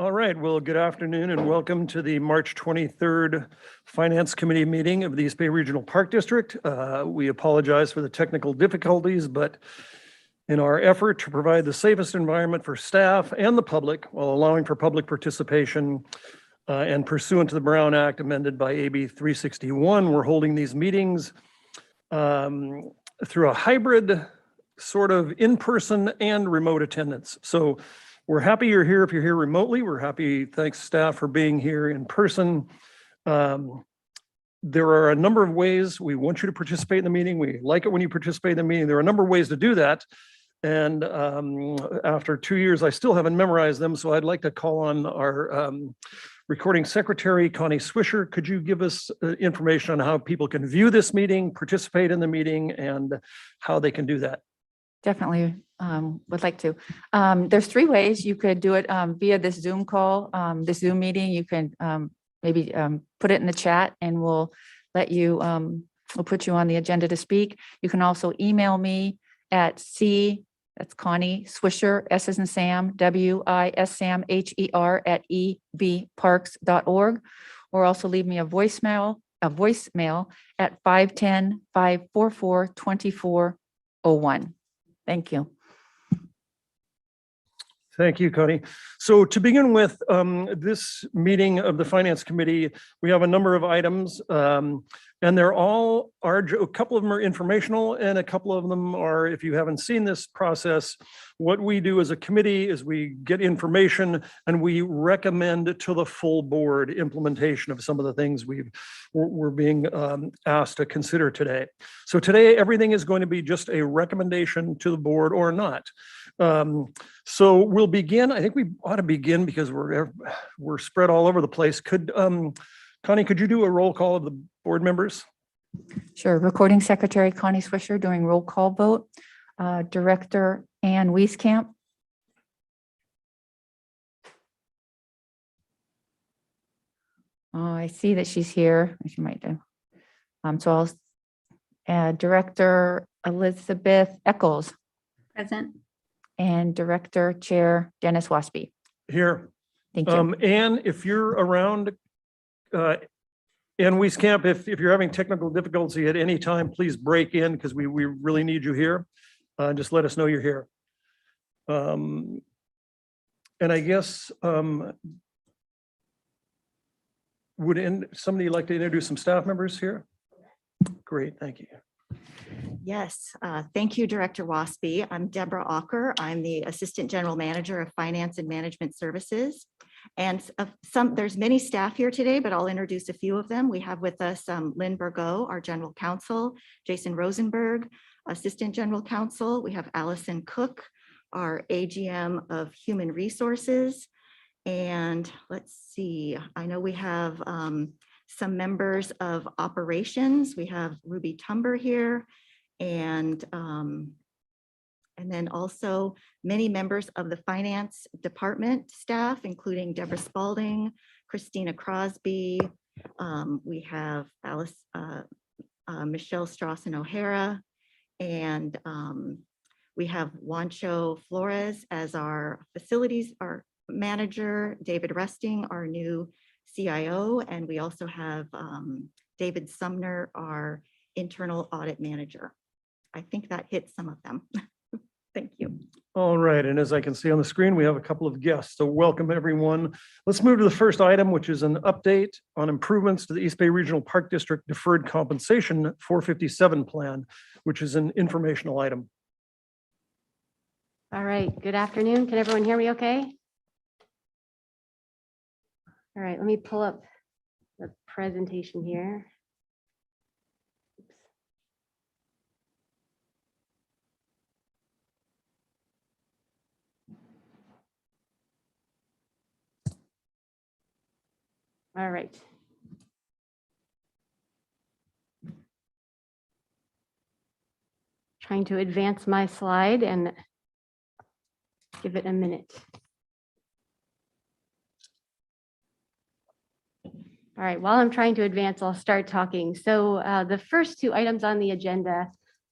All right, well, good afternoon and welcome to the March 23rd Finance Committee meeting of the East Bay Regional Park District. We apologize for the technical difficulties, but in our effort to provide the safest environment for staff and the public while allowing for public participation and pursuant to the Brown Act amended by AB 361, we're holding these meetings through a hybrid sort of in-person and remote attendance. So we're happy you're here. If you're here remotely, we're happy. Thanks staff for being here in person. There are a number of ways we want you to participate in the meeting. We like it when you participate in the meeting. There are a number of ways to do that. And after 2 years, I still haven't memorized them. So I'd like to call on our recording secretary, Connie Swisher. Could you give us information on how people can view this meeting, participate in the meeting, and how they can do that? Definitely would like to. There's 3 ways you could do it via this Zoom call, this Zoom meeting. You can maybe put it in the chat and we'll let you, we'll put you on the agenda to speak. You can also email me at that's Connie Swisher, S as in Sam, W-I-S Sam, H-E-R at ebparks.org, or also leave me a voicemail at 510-544-2401. Thank you. Thank you, Connie. So to begin with, this meeting of the Finance Committee, we have a number of items, and they're all a couple of them are informational, and a couple of them are, if you haven't seen this process, what we do as a committee is we get information and we recommend to the full board implementation of some of the things we're being asked to consider today. So today, everything is going to be just a recommendation to the board or not. So we'll begin. I think we ought to begin because we're spread all over the place. Connie, could you do a roll call of the board members? Sure. Recording Secretary Connie Swisher doing roll call vote. Director Ann Wieskamp. Oh, I see that she's here. She might do. So I'll Director Elizabeth Eccles. Present. And Director Chair Dennis Waspy. Here. Thank you. Ann, if you're around, Ann Wieskamp, if you're having technical difficulty at any time, please break in because we really need you here. Just let us know you're here. And I guess, would somebody like to introduce some staff members here? Great, thank you. Yes, thank you, Director Waspy. I'm Deborah Auker. I'm the Assistant General Manager of Finance and Management Services. And there's many staff here today, but I'll introduce a few of them. We have with us Lynn Burgo, our General Counsel, Jason Rosenberg, Assistant General Counsel. We have Allison Cook, our AGM of Human Resources. And let's see, I know we have some members of operations. We have Ruby Tumber here, and then also many members of the finance department staff, including Deborah Spalding, Christina Crosby. We have Michelle Strawson O'Hara, and we have Juancho Flores as our facilities, our manager, David Resting, our new CIO, and we also have David Sumner, our internal audit manager. I think that hits some of them. Thank you. All right, and as I can see on the screen, we have a couple of guests, so welcome everyone. Let's move to the first item, which is an update on improvements to the East Bay Regional Park District Deferred Compensation 457 plan, which is an informational item. All right, good afternoon. Can everyone hear me okay? All right, let me pull up the presentation here. Oops. All right. Trying to advance my slide and give it a minute. All right, while I'm trying to advance, I'll start talking. So the first 2 items on the agenda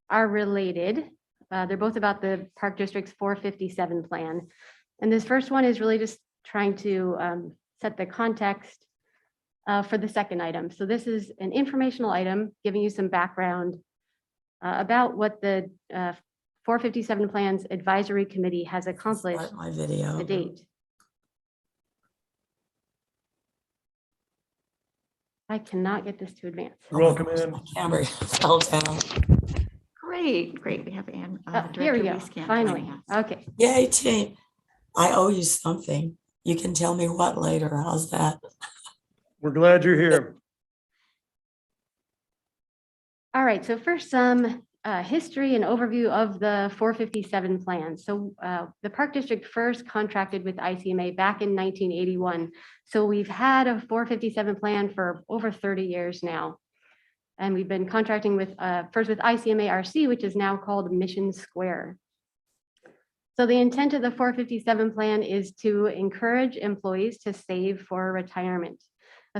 are related. They're both about the Park District's 457 plan. And this first one is really just trying to set the context for the second item. So this is an informational item giving you some background about what the 457 Plans Advisory Committee has accomplished Start my video. to date. I cannot get this to advance. You're welcome in. My camera fell down. Great, great. We have Ann. Here we Director go, Wieskamp finally. joining us. Okay. Yay, team. I owe you something. You can tell me what later. How's that? We're glad you're here. All right, so first some history and overview of the 457 plan. So the Park District first contracted with ICMA back in 1981. So we've had a 457 plan for over 30 years now. And we've been contracting with first with ICMA RC, which is now called Mission Square. So the intent of the 457 plan is to encourage employees to save for retirement.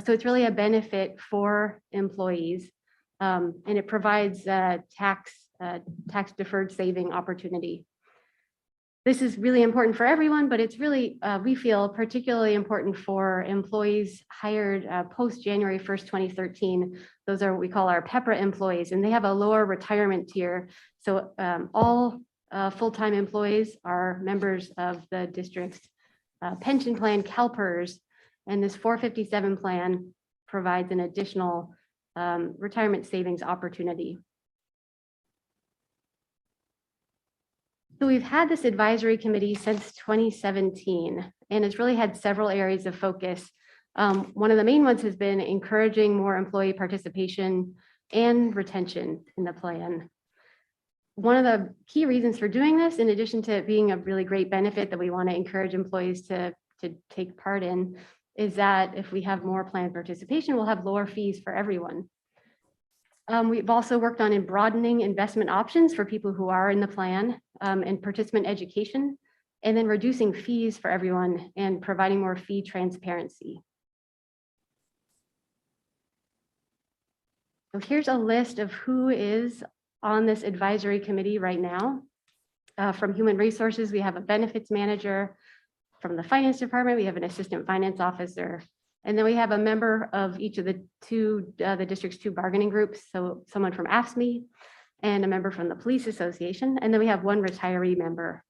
So it's really a benefit for employees. And it provides tax deferred saving opportunity. This is really important for everyone, but it's really, we feel particularly important for employees hired post January 1st, 2013. Those are what we call our PEPRA employees, and they have a lower retirement tier. So all full-time employees are members of the district's pension plan, CalPERS, and this 457 plan provides an additional retirement savings opportunity. So we've had this advisory committee since 2017, and it's really had several areas of focus. One of the main ones has been encouraging more employee participation and retention in the plan. One of the key reasons for doing this, in addition to it being a really great benefit that we want to encourage employees to take part in, is that if we have more plan participation, we'll have lower fees for everyone. We've also worked on broadening investment options for people who are in the plan and participant education, and then reducing fees for everyone and providing more fee transparency. So here's a list of who is on this advisory committee right now. From Human Resources, we have a benefits manager. From the finance department, we have an assistant finance officer. And then we have a member of each of the district's two bargaining groups. So someone from AFSCME and a member from the Police Association. And then we have one retiree member.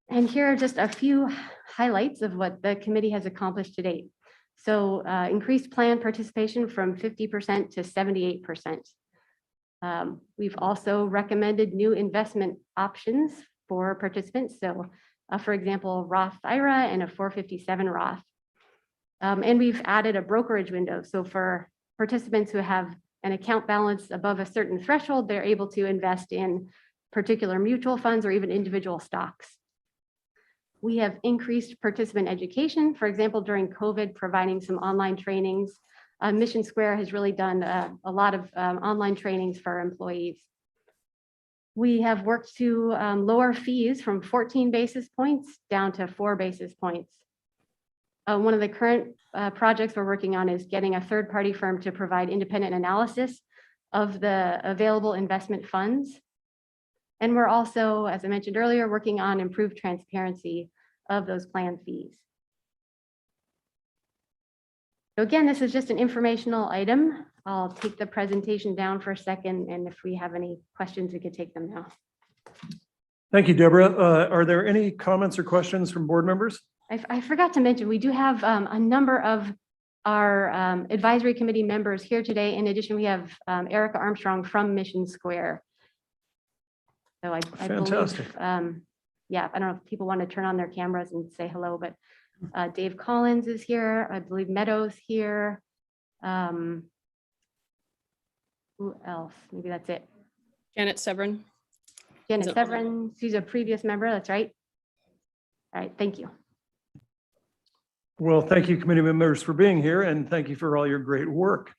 And here are just a few highlights of what the committee has accomplished to date. So increased plan participation from 50% to 78%. We've also recommended new investment options for participants. So for example, Roth IRA and a 457 Roth. And we've added a brokerage window. So for participants who have an account balance above a certain threshold, they're able to invest in particular mutual funds or even individual stocks. We have increased participant education, for example, during COVID, providing some online trainings. Mission Square has really done a lot of online trainings for employees. We have worked to lower fees from 14 basis points down to 4 basis points. One of the current projects we're working on is getting a third-party firm to provide independent analysis of the available investment funds. And we're also, as I mentioned earlier, working on improved transparency of those plan fees. So again, this is just an informational item. I'll take the presentation down for a second, and if we have any questions, we could take them now. Thank you, Deborah. Are there any comments or questions from board members? I forgot to mention, we do have a number of our advisory committee members here today. In addition, we have Erica Armstrong from Mission Square. So I Fantastic. believe, yeah, I don't know if people want to turn on their cameras and say hello, but Dave Collins is here. I believe Meadows here. Who else? Maybe that's it. Janet Severin. Janet Is it- Severin, she's a previous member, that's right. All right, thank you. Well, thank you, committee members, for being here, and thank you for all your great work.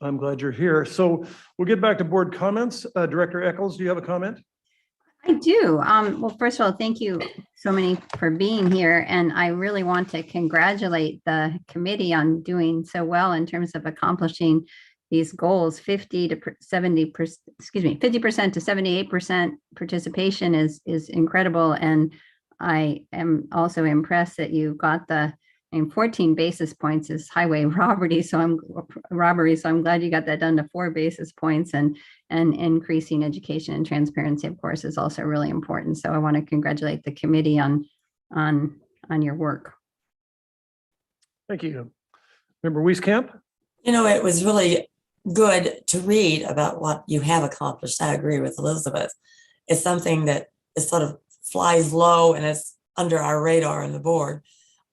I'm glad you're here. So we'll get back to board comments. Director Eccles, do you have a comment? I do. Well, first of all, thank you so many for being here. And I really want to congratulate the committee on doing so well in terms of accomplishing these goals. 50 to 70%, excuse me, 50% to 78% participation is incredible. And I am also impressed that you got 14 basis points is highway robbery. So I'm glad you got that down to 4 basis points, and increasing education and transparency, of course, is also really important. So I want to congratulate the committee on your work. Thank you. Member Wieskamp? It was really good to read about what you have accomplished. I agree with Elizabeth. It's something that is sort of flies low and it's under our radar in the board,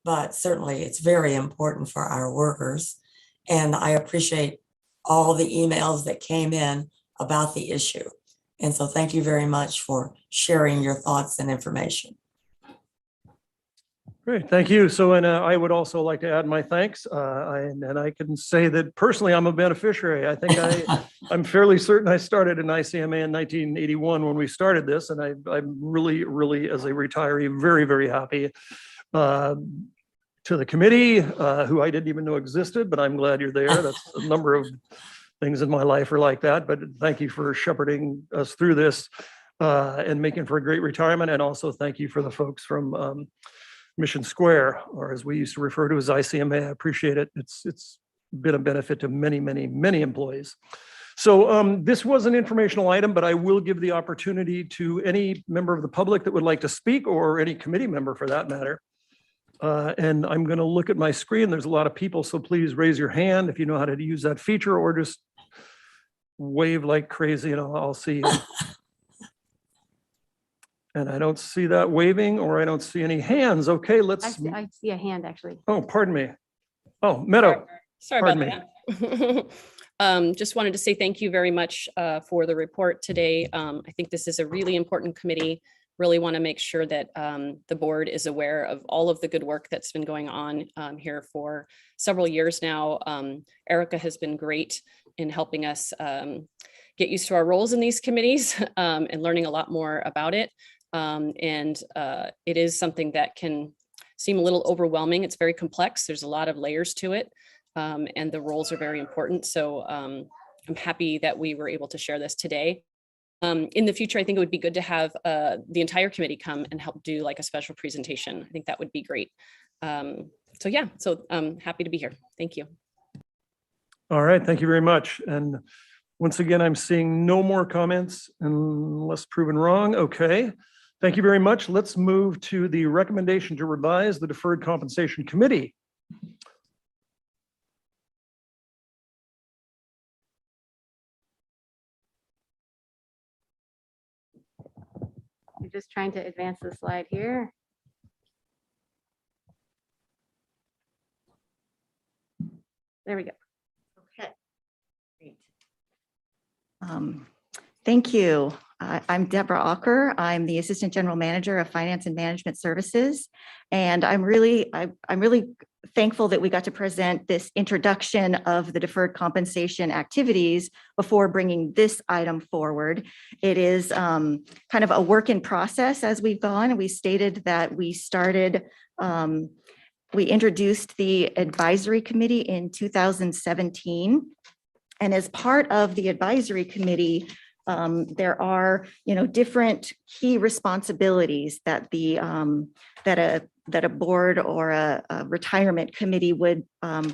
but certainly it's very important for our workers. And I appreciate all the emails that came in about the issue. And so thank you very much for sharing your thoughts and information. Great, thank you. So, and I would also like to add my thanks. I can say that personally, I'm a beneficiary. I think I'm fairly certain I started in ICMA in 1981 when we started this, and I'm really, really, as a retiree, very, very happy. To the committee, who I didn't even know existed, but I'm glad you're there. That's a number of things in my life are like that. But thank you for shepherding us through this and making for a great retirement. And also thank you for the folks from Mission Square, or as we used to refer to as ICMA. I appreciate it. It's been a benefit to many, many, many employees. So this was an informational item, but I will give the opportunity to any member of the public that would like to speak, or any committee member for that matter. And I'm going to look at my screen. There's a lot of people, so please raise your hand if you know how to use that feature, or just wave like crazy and I'll see you. And I don't see that waving, or I don't see any hands. Okay, let's. I see a hand, actually. Oh, pardon me. Oh, Meadow. Sorry Pardon about that. Just wanted to say thank you very much for the report today. I think this is a really important committee. Really want to make sure that the board is aware of all of the good work that's been going on here for several years now. Erica has been great in helping us get used to our roles in these committees and learning a lot more about it. It is something that can seem a little overwhelming. It's very complex. There's a lot of layers to it, and the roles are very important. So I'm happy that we were able to share this today. In the future, I think it would be good to have the entire committee come and help do like a special presentation. I think that would be great. So I'm happy to be here. Thank you. All right, thank you very much. And once again, I'm seeing no more comments unless proven wrong. Okay, thank you very much. Let's move to the recommendation to revise the Deferred Compensation Committee. I'm just trying to advance the slide here. There we go. Okay, great. Thank you. I'm Deborah Ocker. I'm the Assistant General Manager of Finance and Management Services. And I'm really thankful that we got to present this introduction of the deferred compensation activities before bringing this item forward. It is kind of a work in process as we've gone. We stated that we introduced the advisory committee in 2017. And as part of the advisory committee, there are, different key responsibilities that that a board or a retirement committee would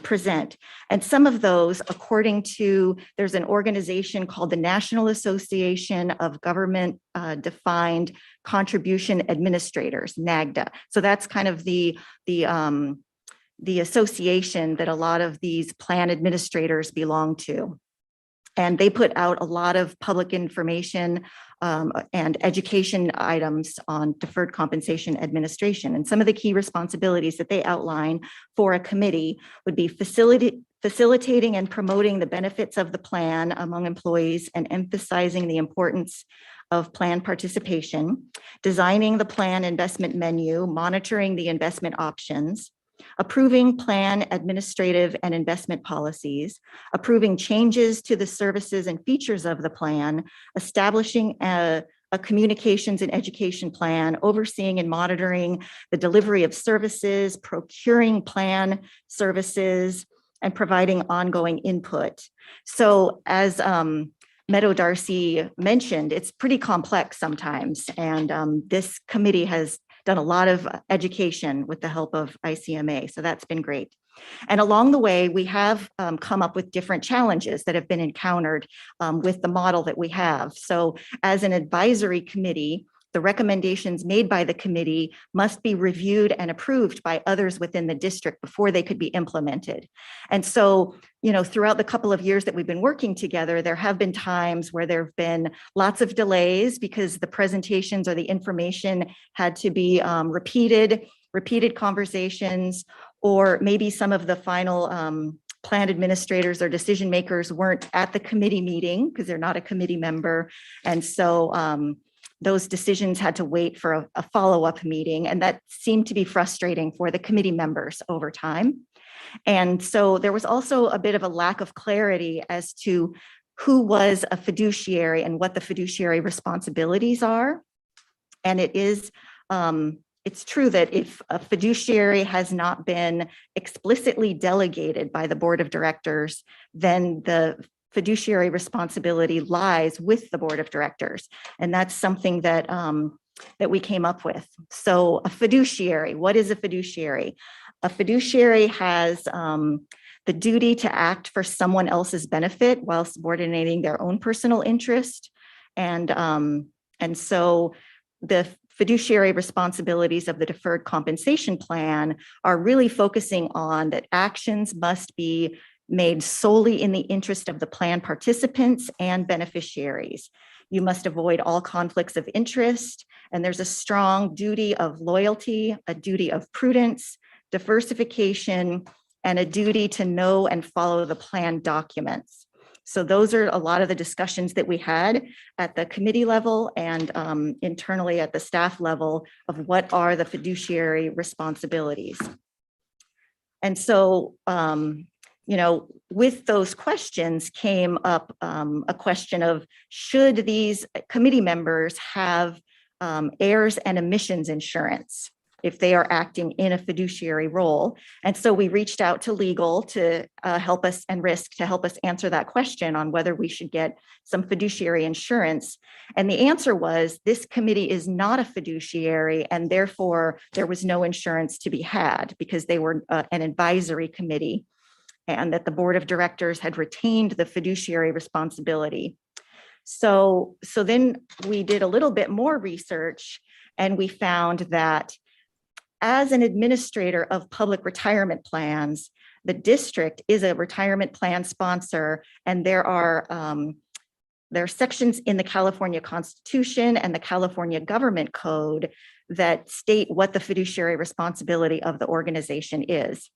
present. And some of those, according to, there's an organization called the National Association of Government Defined Contribution Administrators, NAGDA. So that's kind of the association that a lot of these plan administrators belong to. And they put out a lot of public information and education items on deferred compensation administration. And some of the key responsibilities that they outline for a committee would be facilitating and promoting the benefits of the plan among employees and emphasizing the importance of plan participation, designing the plan investment menu, monitoring the investment options, approving plan administrative and investment policies, approving changes to the services and features of the plan, establishing a communications and education plan, overseeing and monitoring the delivery of services, procuring plan services, and providing ongoing input. So as Meadow Darcy mentioned, it's pretty complex sometimes, and this committee has done a lot of education with the help of ICMA. So that's been great. And along the way, we have come up with different challenges that have been encountered with the model that we have. So as an advisory committee, the recommendations made by the committee must be reviewed and approved by others within the district before they could be implemented. And so, you know, throughout the couple of years that we've been working together, there have been times where there have been lots of delays because the presentations or the information had to be repeated conversations, or maybe some of the final plan administrators or decision makers weren't at the committee meeting because they're not a committee member. And so those decisions had to wait for a follow-up meeting, and that seemed to be frustrating for the committee members over time. And so there was also a bit of a lack of clarity as to who was a fiduciary and what the fiduciary responsibilities are. And it is, it's true that if a fiduciary has not been explicitly delegated by the board of directors, then the fiduciary responsibility lies with the board of directors. And that's something that, that we came up with. So a fiduciary, what is a fiduciary? A fiduciary has the duty to act for someone else's benefit while subordinating their own personal interest. And so the fiduciary responsibilities of the deferred compensation plan are really focusing on that actions must be made solely in the interest of the plan participants and beneficiaries. You must avoid all conflicts of interest, and there's a strong duty of loyalty, a duty of prudence, diversification, and a duty to know and follow the plan documents. So those are a lot of the discussions that we had at the committee level and internally at the staff level of what are the fiduciary responsibilities. And so, you know, with those questions came up a question of, should these committee members have errors and omissions insurance if they are acting in a fiduciary role? And so we reached out to legal to help us, and risk to help us answer that question on whether we should get some fiduciary insurance. And the answer was, this committee is not a fiduciary, and therefore there was no insurance to be had because they were an advisory committee, and that the board of directors had retained the fiduciary responsibility. So then we did a little bit more research, and we found that as an administrator of public retirement plans, the district is a retirement plan sponsor, and there are sections in the California Constitution and the California Government Code that state what the fiduciary responsibility of the organization is,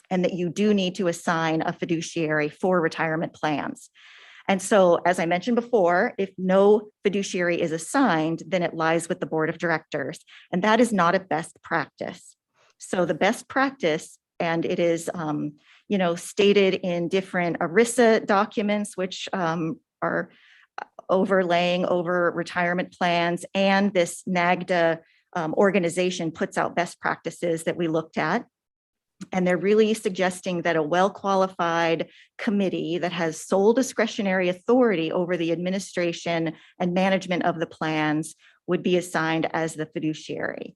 and that you do need to assign a fiduciary for retirement plans. And so, as I mentioned before, if no fiduciary is assigned, then it lies with the board of directors, and that is not a best practice. So the best practice, and it is, you know, stated in different ERISA documents, which are overlaying over retirement plans, and this NAGDA organization puts out best practices that we looked at. And they're really suggesting that a well-qualified committee that has sole discretionary authority over the administration and management of the plans would be assigned as the fiduciary.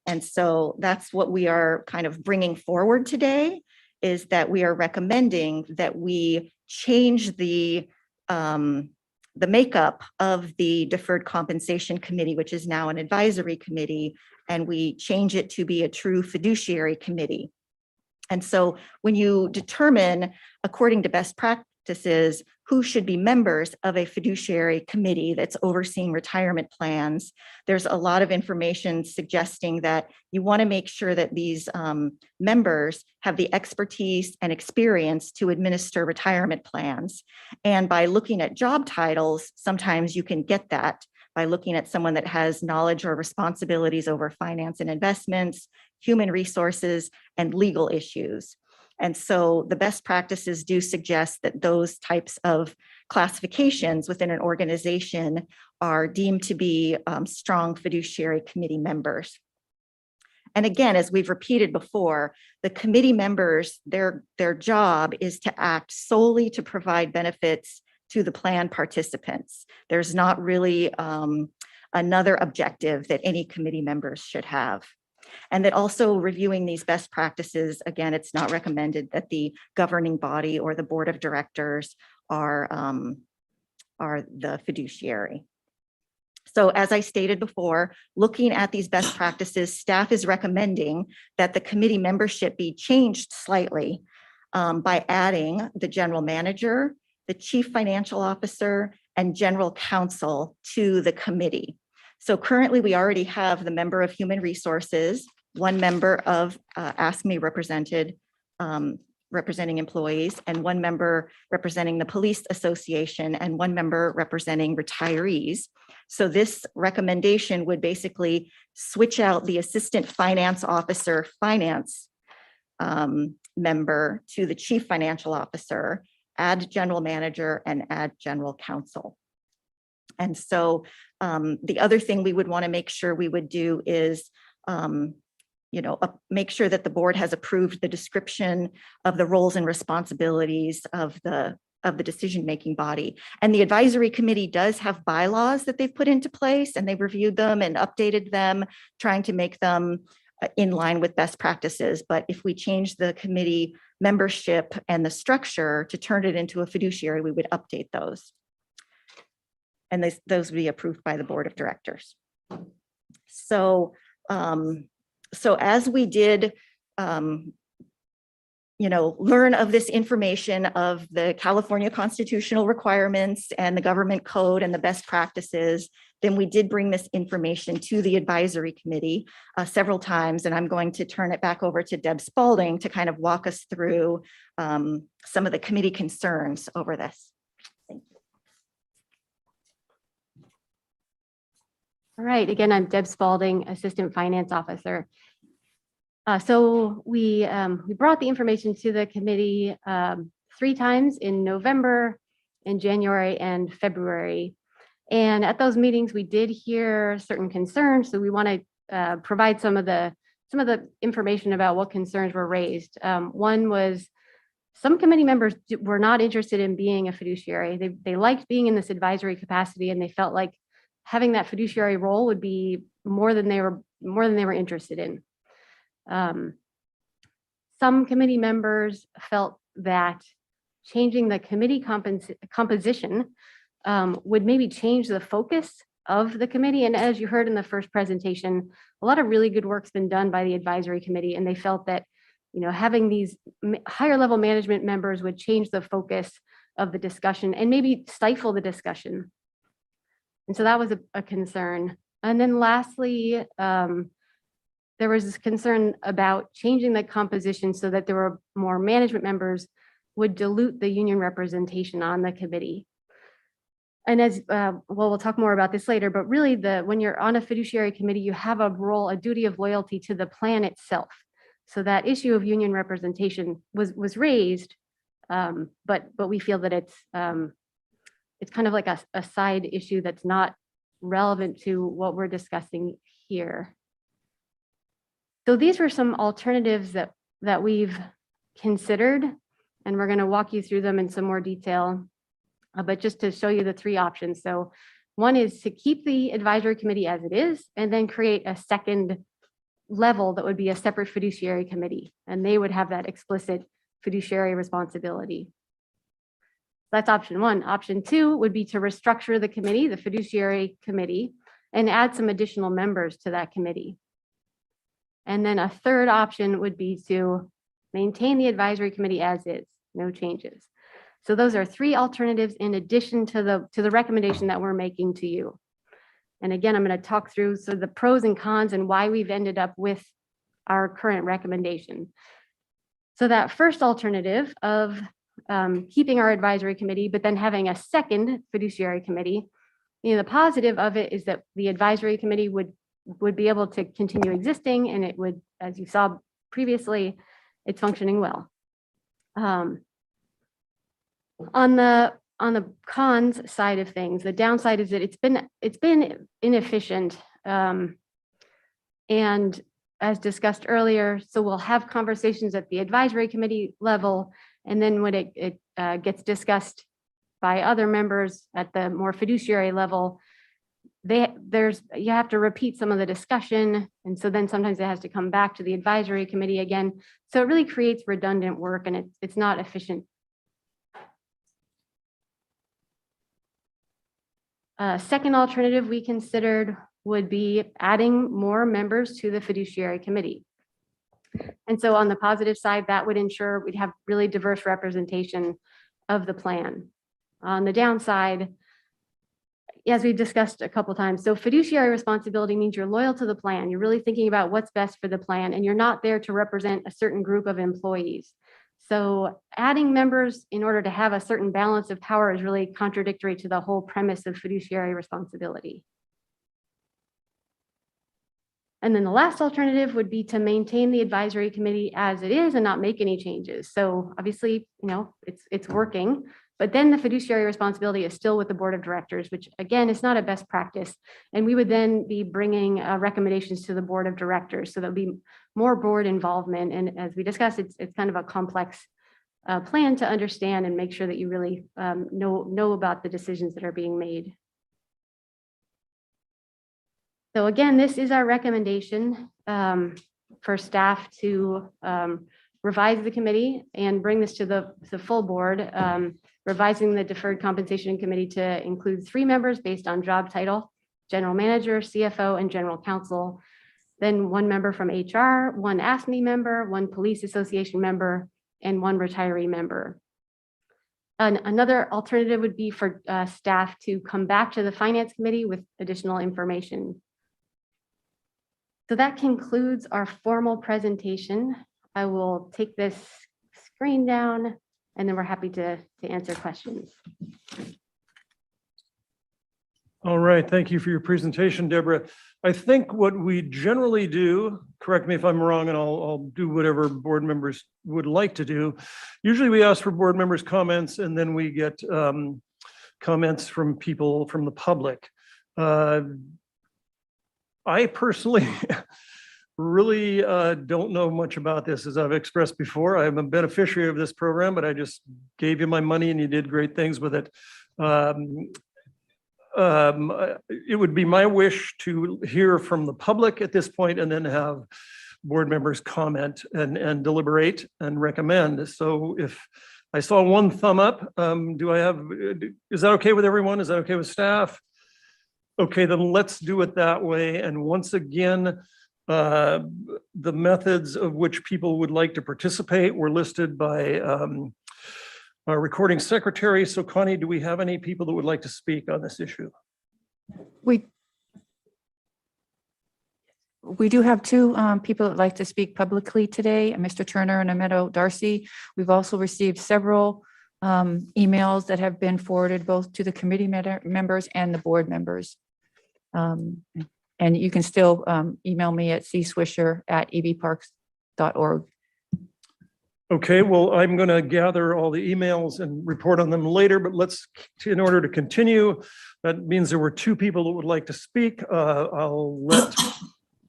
And so that's what we are kind of bringing forward today, is that we are recommending that we change the makeup of the Deferred Compensation Committee, which is now an advisory committee, and we change it to be a true fiduciary committee. And so when you determine, according to best practices, who should be members of a fiduciary committee that's overseeing retirement plans, there's a lot of information suggesting that you want to make sure that these members have the expertise and experience to administer retirement plans. And by looking at job titles, sometimes you can get that by looking at someone that has knowledge or responsibilities over finance and investments, human resources, and legal issues. And so the best practices do suggest that those types of classifications within an organization are deemed to be strong fiduciary committee members. And again, as we've repeated before, the committee members, their job is to act solely to provide benefits to the plan participants. There's not really another objective that any committee members should have. And that also reviewing these best practices, again, it's not recommended that the governing body or the board of directors are the fiduciary. So as I stated before, looking at these best practices, staff is recommending that the committee membership be changed slightly by adding the general manager, the chief financial officer, and general counsel to the committee. So currently we already have the member of human resources, one member of Ask Me representing employees, and one member representing the police association, and one member representing retirees. So this recommendation would basically switch out the assistant finance officer member to the chief financial officer, add general manager, and add general counsel. And so the other thing we would want to make sure we would do is make sure that the board has approved the description of the roles and responsibilities of the decision-making body. And the advisory committee does have bylaws that they've put into place, and they've reviewed them and updated them, trying to make them in line with best practices. But if we change the committee membership and the structure to turn it into a fiduciary, we would update those. And those would be approved by the board of directors. So as we did, learn of this information of the California constitutional requirements and the government code and the best practices, then we did bring this information to the advisory committee several times. And I'm going to turn it back over to Deb Spalding to kind of walk us through some of the committee concerns over this. Thank you. All right, again, I'm Deb Spalding, Assistant Finance Officer. So we brought the information to the committee 3 times in November, in January, and February. And at those meetings, we did hear certain concerns. So we want to provide some of the information about what concerns were raised. One was some committee members were not interested in being a fiduciary. They liked being in this advisory capacity, and they felt like having that fiduciary role would be more than they were interested in. Some committee members felt that changing the committee composition would maybe change the focus of the committee. And as you heard in the first presentation, a lot of really good work's been done by the advisory committee, and they felt that having these higher level management members would change the focus of the discussion and maybe stifle the discussion. And so that was a concern. And then lastly, there was this concern about changing the composition so that there were more management members would dilute the union representation on the committee. And as we'll talk more about this later, but really when you're on a fiduciary committee, you have a role, a duty of loyalty to the plan itself. So that issue of union representation was raised, but we feel that it's kind of like a side issue that's not relevant to what we're discussing here. So these were some alternatives that we've considered, and we're going to walk you through them in some more detail, but just to show you the 3 options. So one is to keep the advisory committee as it is, and then create a second level that would be a separate fiduciary committee, and they would have that explicit fiduciary responsibility. That's option 1. Option 2 would be to restructure the committee, the fiduciary committee, and add some additional members to that committee. And then a third option would be to maintain the advisory committee as is, no changes. So those are 3 alternatives in addition to the recommendation that we're making to you. And again, I'm going to talk through the pros and cons and why we've ended up with our current recommendation. So that first alternative of keeping our advisory committee, but then having a second fiduciary committee, the positive of it is that the advisory committee would be able to continue existing, and it would, as you saw previously, it's functioning well. On the cons side of things, the downside is that it's been inefficient, and as discussed earlier, so we'll have conversations at the advisory committee level, and then when it gets discussed by other members at the more fiduciary level, you have to repeat some of the discussion. And so then sometimes it has to come back to the advisory committee again. So it really creates redundant work and it's not efficient. Second alternative we considered would be adding more members to the fiduciary committee. And so on the positive side, that would ensure we'd have really diverse representation of the plan. On the downside, as we've discussed a couple times, so fiduciary responsibility means you're loyal to the plan. You're really thinking about what's best for the plan, and you're not there to represent a certain group of employees. So adding members in order to have a certain balance of power is really contradictory to the whole premise of fiduciary responsibility. And then the last alternative would be to maintain the advisory committee as it is and not make any changes. So obviously, it's working, but then the fiduciary responsibility is still with the board of directors, which again, is not a best practice. And we would then be bringing recommendations to the board of directors. So there'll be more board involvement. And as we discussed, it's kind of a complex plan to understand and make sure that you really know about the decisions that are being made. So again, this is our recommendation for staff to revise the committee and bring this to the full board, revising the deferred compensation committee to include 3 members based on job title, general manager, CFO, and general counsel. Then 1 member from HR, 1 AFSCME member, 1 police association member, and 1 retiree member. And another alternative would be for staff to come back to the finance committee with additional information. So that concludes our formal presentation. I will take this screen down and then we're happy to answer questions. All right, thank you for your presentation, Deborah. I think what we generally do, correct me if I'm wrong, and I'll do whatever board members would like to do. Usually we ask for board members' comments and then we get comments from people from the public. I personally really don't know much about this, as I've expressed before. I'm a beneficiary of this program, but I just gave you my money and you did great things with it. It would be my wish to hear from the public at this point and then have board members comment and deliberate and recommend. So if I saw 1 thumb up, is that okay with everyone? Is that okay with staff? Okay, then let's do it that way. And once again, the methods of which people would like to participate were listed by our recording secretary. So Connie, do we have any people that would like to speak on this issue? We do have 2 people that like to speak publicly today, Mr. Turner and Meadow Darcy. We've also received several emails that have been forwarded both to the committee members and the board members. And you can still email me at cswisher@ebparks.org. Okay, well, I'm going to gather all the emails and report on them later, but in order to continue, that means there were 2 people that would like to speak. I'll let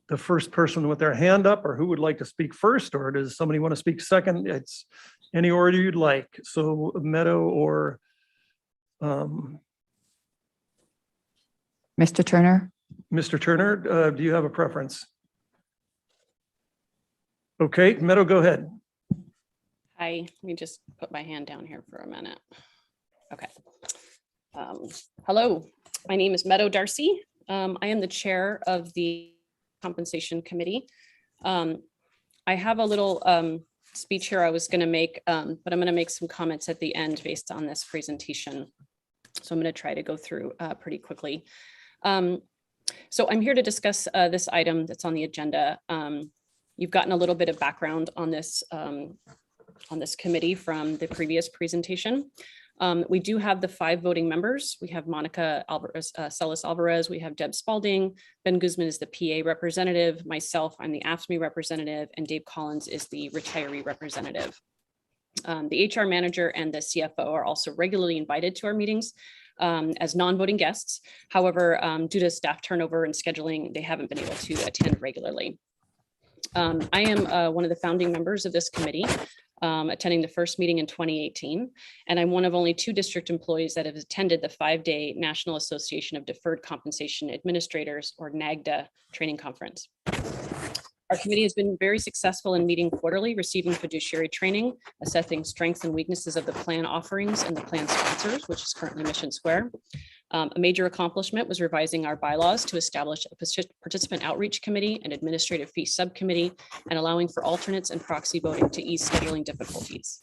the first person with their hand up, or who would like to speak first, or does somebody want to speak second? It's any order you'd like. So Meadow or Mr. Turner? Mr. Turner, do you have a preference? Okay, Meadow, go ahead. Hi, let me just put my hand down here for a minute. Okay. Hello, my name is Meadow Darcy. I am the chair of the compensation committee. I have a little speech here I was going to make, but I'm going to make some comments at the end based on this presentation. So I'm going to try to go through pretty quickly. So I'm here to discuss this item that's on the agenda. You've gotten a little bit of background on this committee from the previous presentation. We do have the 5 voting members. We have Monica Celis Alvarez, we have Deb Spalding, Ben Guzman is the PA representative, myself, I'm the AFSCME representative, and Dave Collins is the retiree representative. The HR manager and the CFO are also regularly invited to our meetings as non-voting guests. However, due to staff turnover and scheduling, they haven't been able to attend regularly. I am one of the founding members of this committee, attending the first meeting in 2018, and I'm one of only 2 district employees that have attended the 5-day National Association of Deferred Compensation Administrators, or NAGDA, training conference. Our committee has been very successful in meeting quarterly, receiving fiduciary training, assessing strengths and weaknesses of the plan offerings and the plan sponsors, which is currently Mission Square. A major accomplishment was revising our bylaws to establish a participant outreach committee, an administrative fee subcommittee, and allowing for alternates and proxy voting to ease scheduling difficulties.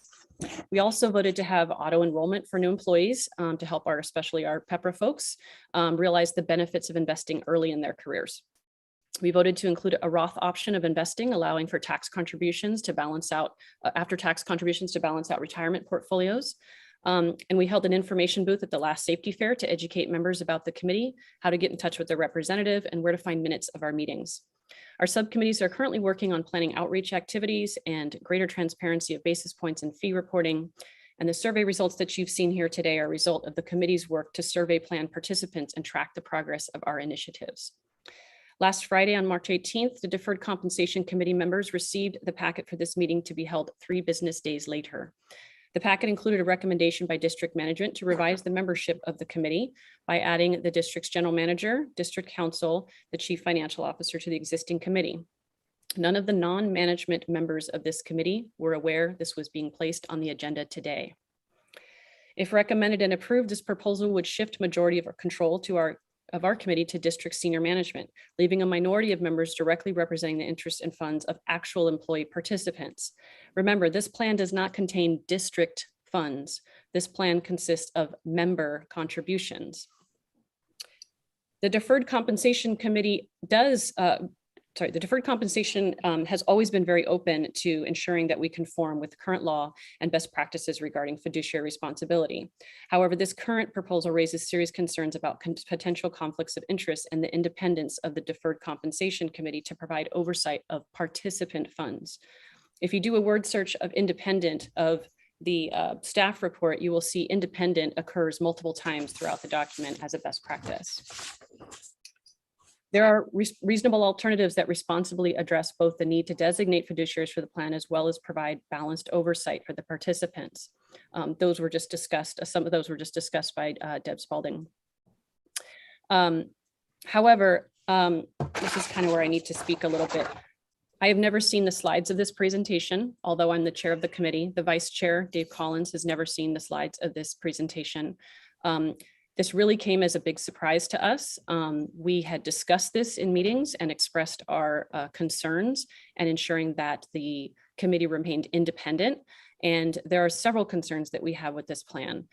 We also voted to have auto enrollment for new employees to help especially our PEPRA folks realize the benefits of investing early in their careers. We voted to include a Roth option of investing, allowing for tax contributions to balance out after-tax contributions to balance out retirement portfolios. And we held an information booth at the last safety fair to educate members about the committee, how to get in touch with their representative, and where to find minutes of our meetings. Our subcommittees are currently working on planning outreach activities and greater transparency of basis points and fee reporting. And the survey results that you've seen here today are a result of the committee's work to survey plan participants and track the progress of our initiatives. Last Friday on March 18th, the Deferred Compensation Committee members received the packet for this meeting to be held 3 business days later. The packet included a recommendation by district management to revise the membership of the committee by adding the district's general manager, district counsel, the chief financial officer to the existing committee. None of the non-management members of this committee were aware this was being placed on the agenda today. If recommended and approved, this proposal would shift majority of our control of our committee to district senior management, leaving a minority of members directly representing the interests and funds of actual employee participants. Remember, this plan does not contain district funds. This plan consists of member contributions. The Deferred Compensation Committee the Deferred Compensation has always been very open to ensuring that we conform with current law and best practices regarding fiduciary responsibility. However, this current proposal raises serious concerns about potential conflicts of interest and the independence of the Deferred Compensation Committee to provide oversight of participant funds. If you do a word search of independent of the staff report, you will see independent occurs multiple times throughout the document as a best practice. There are reasonable alternatives that responsibly address both the need to designate fiduciaries for the plan as well as provide balanced oversight for the participants. Those were just discussed. Some of those were just discussed by Deb Spalding. However, this is kind of where I need to speak a little bit. I have never seen the slides of this presentation, although I'm the chair of the committee. The vice chair, Dave Collins, has never seen the slides of this presentation. This really came as a big surprise to us. We had discussed this in meetings and expressed our concerns and ensuring that the committee remained independent. And there are several concerns that we have with this plan.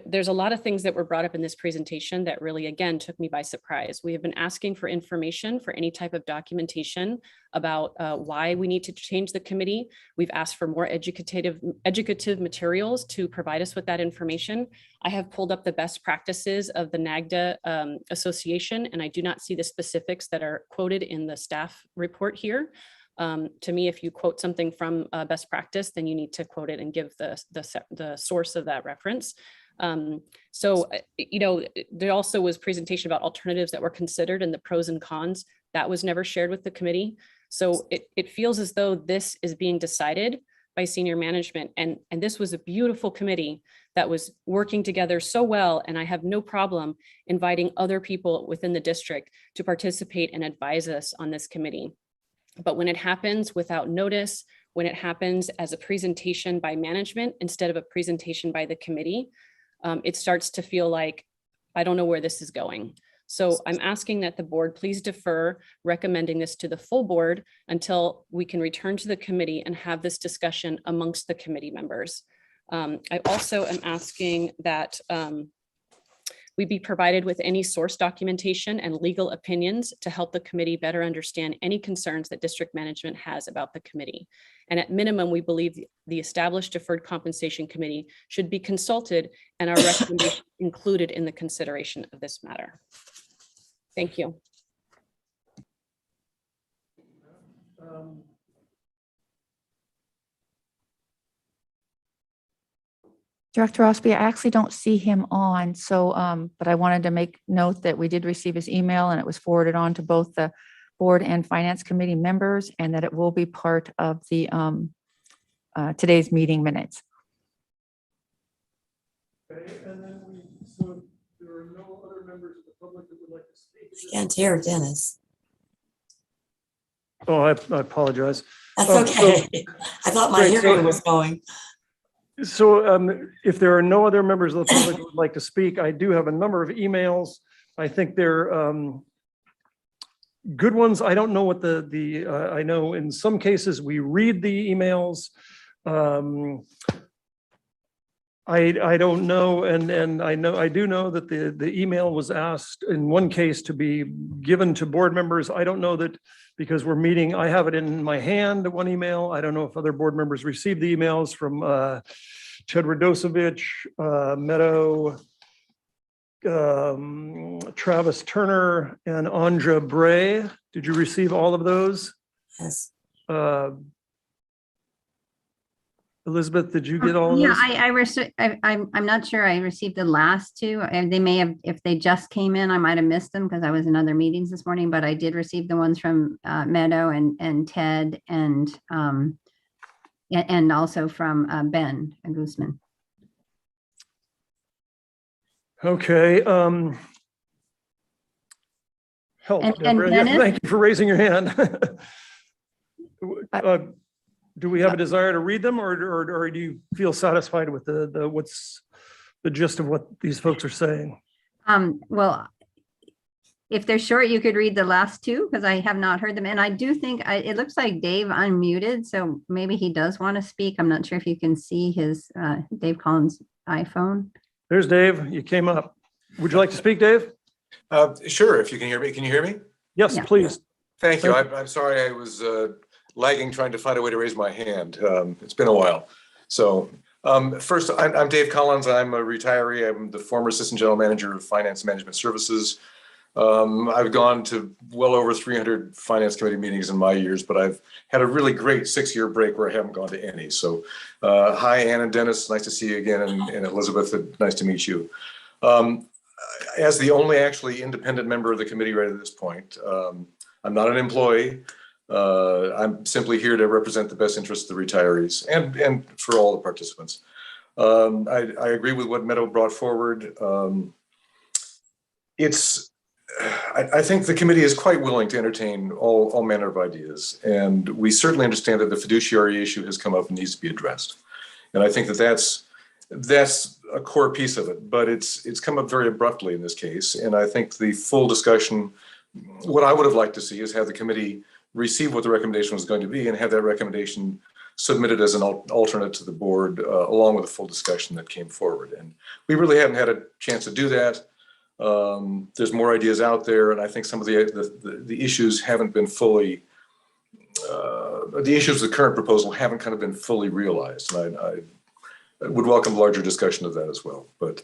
There's a lot of things that were brought up in this presentation that really, again, took me by surprise. We have been asking for information for any type of documentation about why we need to change the committee. We've asked for more educative materials to provide us with that information. I have pulled up the best practices of the NAGDA Association, and I do not see the specifics that are quoted in the staff report here. To me, if you quote something from best practice, then you need to quote it and give the source of that reference. There also was presentation about alternatives that were considered and the pros and cons. That was never shared with the committee. So it feels as though this is being decided by senior management. And this was a beautiful committee that was working together so well. And I have no problem inviting other people within the district to participate and advise us on this committee. But when it happens without notice, when it happens as a presentation by management instead of a presentation by the committee, it starts to feel like, I don't know where this is going. So I'm asking that the board please defer recommending this to the full board until we can return to the committee and have this discussion amongst the committee members. I also am asking that we be provided with any source documentation and legal opinions to help the committee better understand any concerns that district management has about the committee. And at minimum, we believe the established Deferred Compensation Committee should be consulted and our recommendation included in the consideration of this matter. Thank you. Director Rossby, I actually don't see him on, so, but I wanted to make note that we did receive his email and it was forwarded on to both the board and finance committee members, and that it will be part of the today's meeting minutes. Okay, and then so there are no other members of the public that would like to speak. I can't hear Dennis. Oh, I apologize. That's Oh, okay. I thought my Great, so- hearing was going. So if there are no other members of the public who would like to speak, I do have a number of emails. I think they're good ones. I don't know what I know in some cases we read the emails. I don't know, and I do know that the email was asked in one case to be given to board members. I don't know that because we're meeting, I have it in my hand, one email. I don't know if other board members received the emails from Ted Radosevich, Meadow, Travis Turner, and Anja Bray. Did you receive all of those? Yes. Elizabeth, did you get all of Yeah, those? I'm not sure I received the last two, and they may have, if they just came in, I might have missed them because I was in other meetings this morning, but I did receive the ones from Meadow and Ted and also from Ben Guzman. Okay. Help, And Deborah. Yeah, Dennis? thank you for raising your hand. Do we have a desire to read them, or do you feel satisfied with what's the gist of what these folks are saying? Well, if they're short, you could read the last two because I have not heard them. And I do think it looks like Dave unmuted, so maybe he does want to speak. I'm not sure if you can see his Dave Collins' iPhone. There's Dave. You came up. Would you like to speak, Dave? Sure, if you can hear me. Can you hear me? Yes, Yeah. please. Thank you. I'm sorry I was lagging trying to find a way to raise my hand. It's been a while. So first, I'm Dave Collins. I'm a retiree. I'm the former Assistant General Manager of Finance Management Services. I've gone to well over 300 Finance Committee meetings in my years, but I've had a really great 6-year break where I haven't gone to any. So hi, Ann and Dennis. Nice to see you again. And Elizabeth, nice to meet you. As the only actually independent member of the committee right at this point, I'm not an employee. I'm simply here to represent the best interests of the retirees and for all the participants. I agree with what Meadow brought forward. I think the committee is quite willing to entertain all manner of ideas, and we certainly understand that the fiduciary issue has come up and needs to be addressed. And I think that that's a core piece of it, but it's come up very abruptly in this case. And I think the full discussion, what I would have liked to see is have the committee receive what the recommendation was going to be and have that recommendation submitted as an alternate to the board along with a full discussion that came forward. And we really haven't had a chance to do that. There's more ideas out there, and I think some of the issues haven't been fully, the issues of the current proposal haven't kind of been fully realized. And I would welcome larger discussion of that as well. But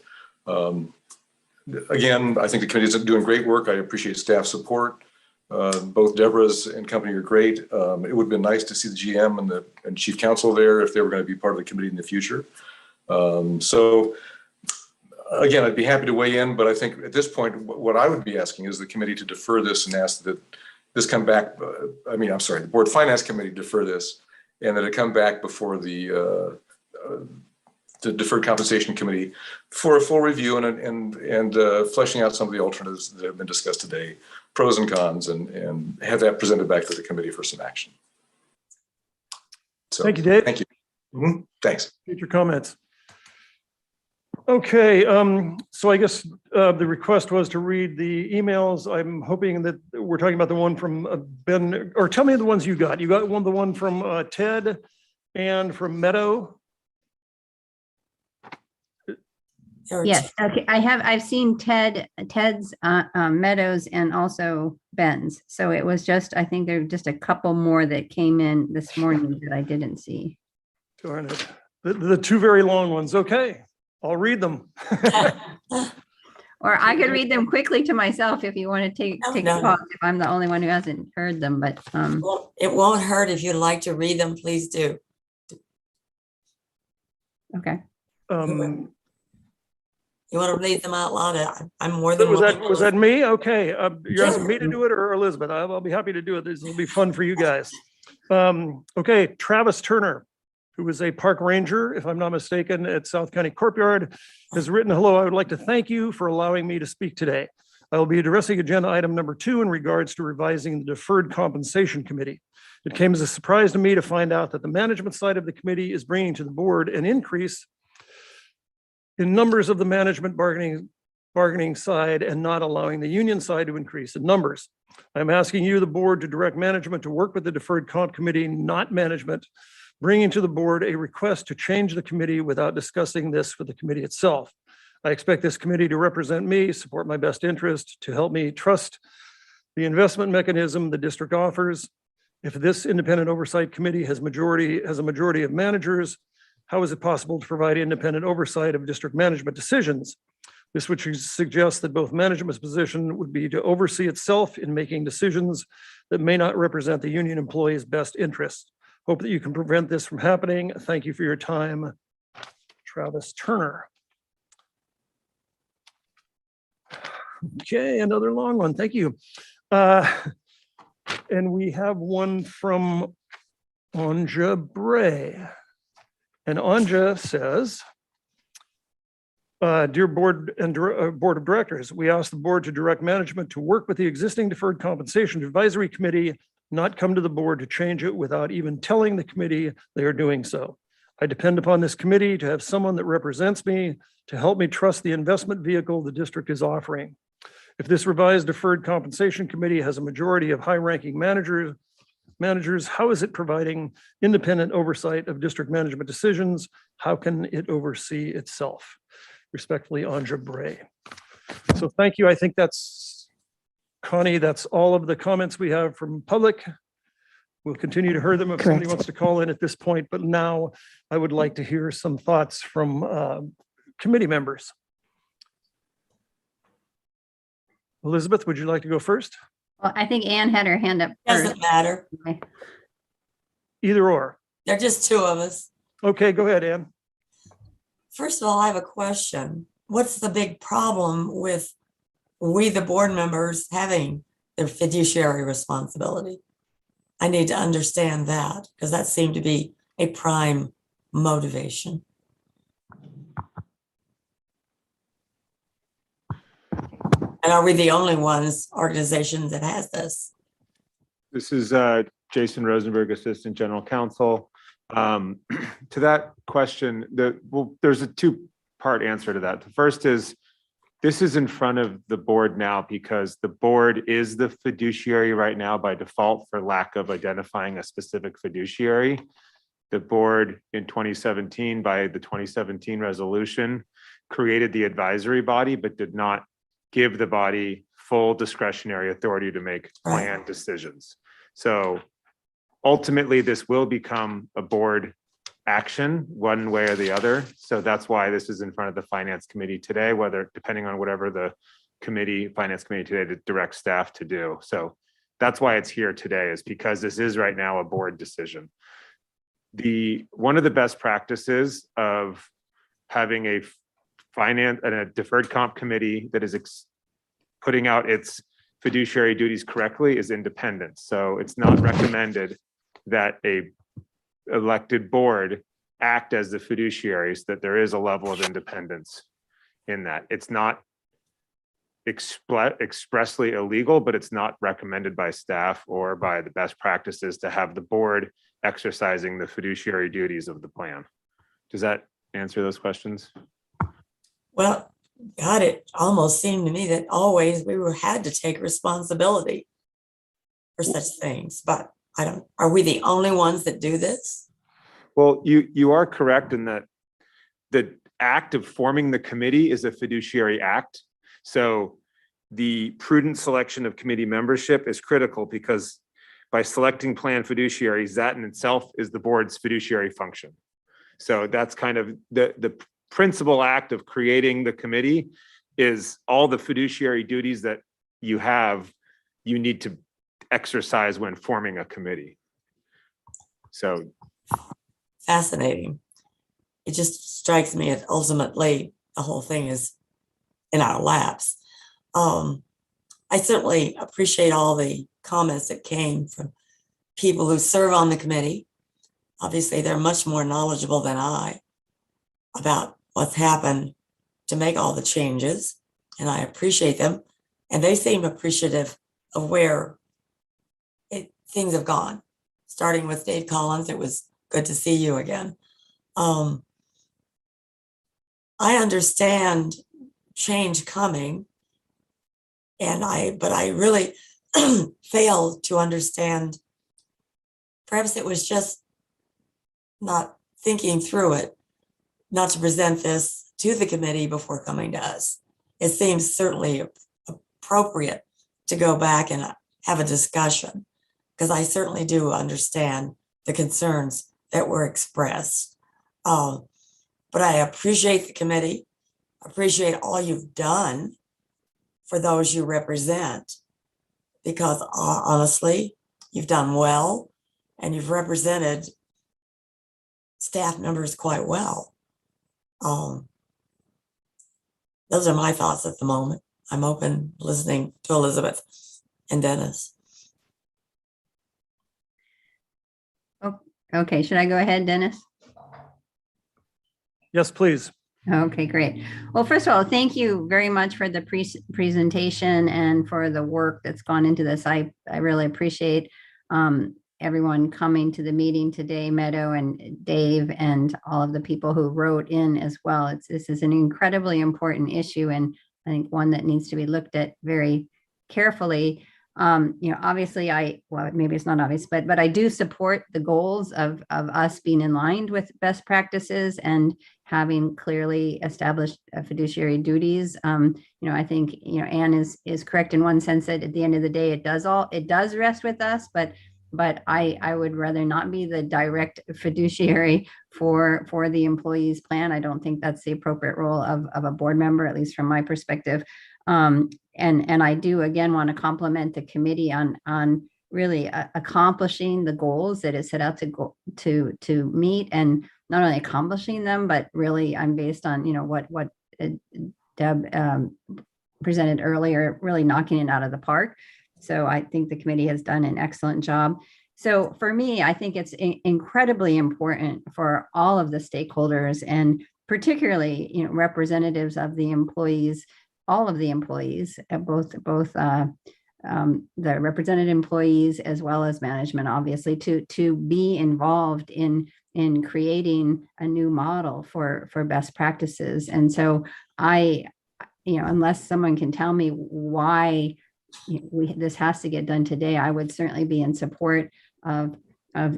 again, I think the committee is doing great work. I appreciate staff support. Both Deborah's and company are great. It would have been nice to see the GM and chief counsel there if they were going to be part of the committee in the future. So again, I'd be happy to weigh in, but I think at this point, what I would be asking is the committee to defer this and ask that this come back. The Board Finance Committee defer this and that it come back before the Deferred Compensation Committee for a full review and fleshing out some of the alternatives that have been discussed today, pros and cons, and have that presented back to the committee for some action. So, Thank you, Dave. Thank you. Thanks. Get your comments. Okay, so I guess the request was to read the emails. I'm hoping that we're talking about the one from Ben, or tell me the ones you got. You got the one from Ted and from Meadow. Yes, okay. I've seen Ted's, Meadows, and also Ben's. So it was just, I think there were just a couple more that came in this morning that I didn't see. Darn it. The two very long ones. Okay, I'll read them. Or I could read them quickly to myself if you want to take a pause, if I'm the only one who hasn't heard them, but Well, it won't hurt if you'd like to read them, please do. You want to read them out loud? I'm more than Was willing. that, was that me? Okay, you're asking Sure. me to do it or Elizabeth? I'll be happy to do it. This will be fun for you guys. Okay, Travis Turner, who is a park ranger, if I'm not mistaken, at South County Courtyard, has written, "Hello, I would like to thank you for allowing me to speak today. I will be addressing agenda item number 2 in regards to revising the Deferred Compensation Committee. It came as a surprise to me to find out that the management side of the committee is bringing to the board an increase in numbers of the management bargaining side and not allowing the union side to increase in numbers. I'm asking you, the board, to direct management to work with the Deferred Comp Committee, not management, bringing to the board a request to change the committee without discussing this with the committee itself. I expect this committee to represent me, support my best interest, to help me trust the investment mechanism the district offers. If this independent oversight committee has a majority of managers, how is it possible to provide independent oversight of district management decisions? This would suggest that both management's position would be to oversee itself in making decisions that may not represent the union employees' best interests. Hope that you can prevent this from happening. Thank you for your time, Travis Turner." Okay, another long one. Thank you. And we have one from Anja Bray. And Anja says, "Dear board and board of directors, we ask the board to direct management to work with the existing Deferred Compensation Advisory Committee, not come to the board to change it without even telling the committee they are doing so. I depend upon this committee to have someone that represents me to help me trust the investment vehicle the district is offering. If this revised Deferred Compensation Committee has a majority of high-ranking managers, how is it providing independent oversight of district management decisions? How can it oversee itself? Respectfully, Anja Bray." So thank you. I think that's, Connie, that's all of the comments we have from public. We'll continue to hear them if somebody Correct. wants to call in at this point, but now I would like to hear some thoughts from committee members. Elizabeth, would you like to go first? Well, I think Anne had her hand up first. Doesn't matter. Either or. They're just two of us. Okay, go ahead, Ann. First of all, I have a question. What's the big problem with we, the board members, having their fiduciary responsibility? I need to understand that because that seemed to be a prime motivation. And are we the only organization that has this? This is Jason Rosenberg, Assistant General Counsel. To that question, there's a two-part answer to that. The first is, this is in front of the board now because the board is the fiduciary right now by default for lack of identifying a specific fiduciary. The board in 2017, by the 2017 resolution, created the advisory body, but did not give the body full discretionary authority to make plan decisions. So ultimately, this will become a board action one way or the other. So that's why this is in front of the Finance Committee today, depending on whatever the Finance Committee today directs staff to do. So that's why it's here today, is because this is right now a board decision. One of the best practices of having a finance and a deferred comp committee that is putting out its fiduciary duties correctly is independence. So it's not recommended that a elected board act as the fiduciaries, that there is a level of independence in that. It's not expressly illegal, but it's not recommended by staff or by the best practices to have the board exercising the fiduciary duties of the plan. Does that answer those questions? Well, God, it almost seemed to me that always we had to take responsibility for such things, but are we the only ones that do this? Well, you are correct in that the act of forming the committee is a fiduciary act. So the prudent selection of committee membership is critical because by selecting plan fiduciaries, that in itself is the board's fiduciary function. So that's kind of the principal act of creating the committee is all the fiduciary duties that you need to exercise when forming a committee. So fascinating. It just strikes me that ultimately the whole thing is in our laps. I certainly appreciate all the comments that came from people who serve on the committee. Obviously, they're much more knowledgeable than I about what's happened to make all the changes, and I appreciate them. And they seem appreciative of where things have gone. Starting with Dave Collins, it was good to see you again. I understand change coming, but I really fail to understand. Perhaps it was just not thinking through it, not to present this to the committee before coming to us. It seems certainly appropriate to go back and have a discussion, because I certainly do understand the concerns that were expressed. But I appreciate the committee, appreciate all you've done for those you represent, because honestly, you've done well and you've represented staff members quite well. Those are my thoughts at the moment. I'm open listening to Elizabeth and Dennis. Okay, should I go ahead, Dennis? Yes, please. Okay, great. Well, first of all, thank you very much for the presentation and for the work that's gone into this. I really appreciate everyone coming to the meeting today, Meadow and Dave, and all of the people who wrote in as well. This is an incredibly important issue, and I think one that needs to be looked at very carefully. Obviously well, maybe it's not obvious, but I do support the goals of us being in line with best practices and having clearly established fiduciary duties. I think, Anne is correct in one sense that at the end of the day, it does rest with us, but I would rather not be the direct fiduciary for the employees plan. I don't think that's the appropriate role of a board member, at least from my perspective. And I do again want to compliment the committee on really accomplishing the goals that it set out to meet, and not only accomplishing them, but really I'm based on what Deb presented earlier, really knocking it out of the park. So I think the committee has done an excellent job. So for me, I think it's incredibly important for all of the stakeholders, and particularly representatives of the employees, all of the employees, both the represented employees as well as management, obviously, to be involved in creating a new model for best practices. And so unless someone can tell me why this has to get done today, I would certainly be in support of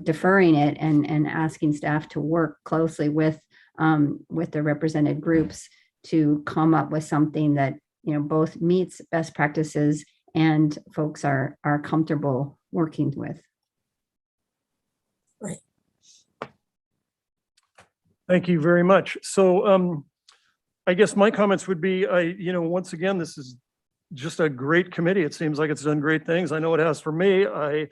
deferring it and asking staff to work closely with the represented groups to come up with something that both meets best practices and folks are comfortable working with. Right. Thank you very much. So I guess my comments would be, once again, this is just a great committee. It seems like it's done great things. I know it has for me. I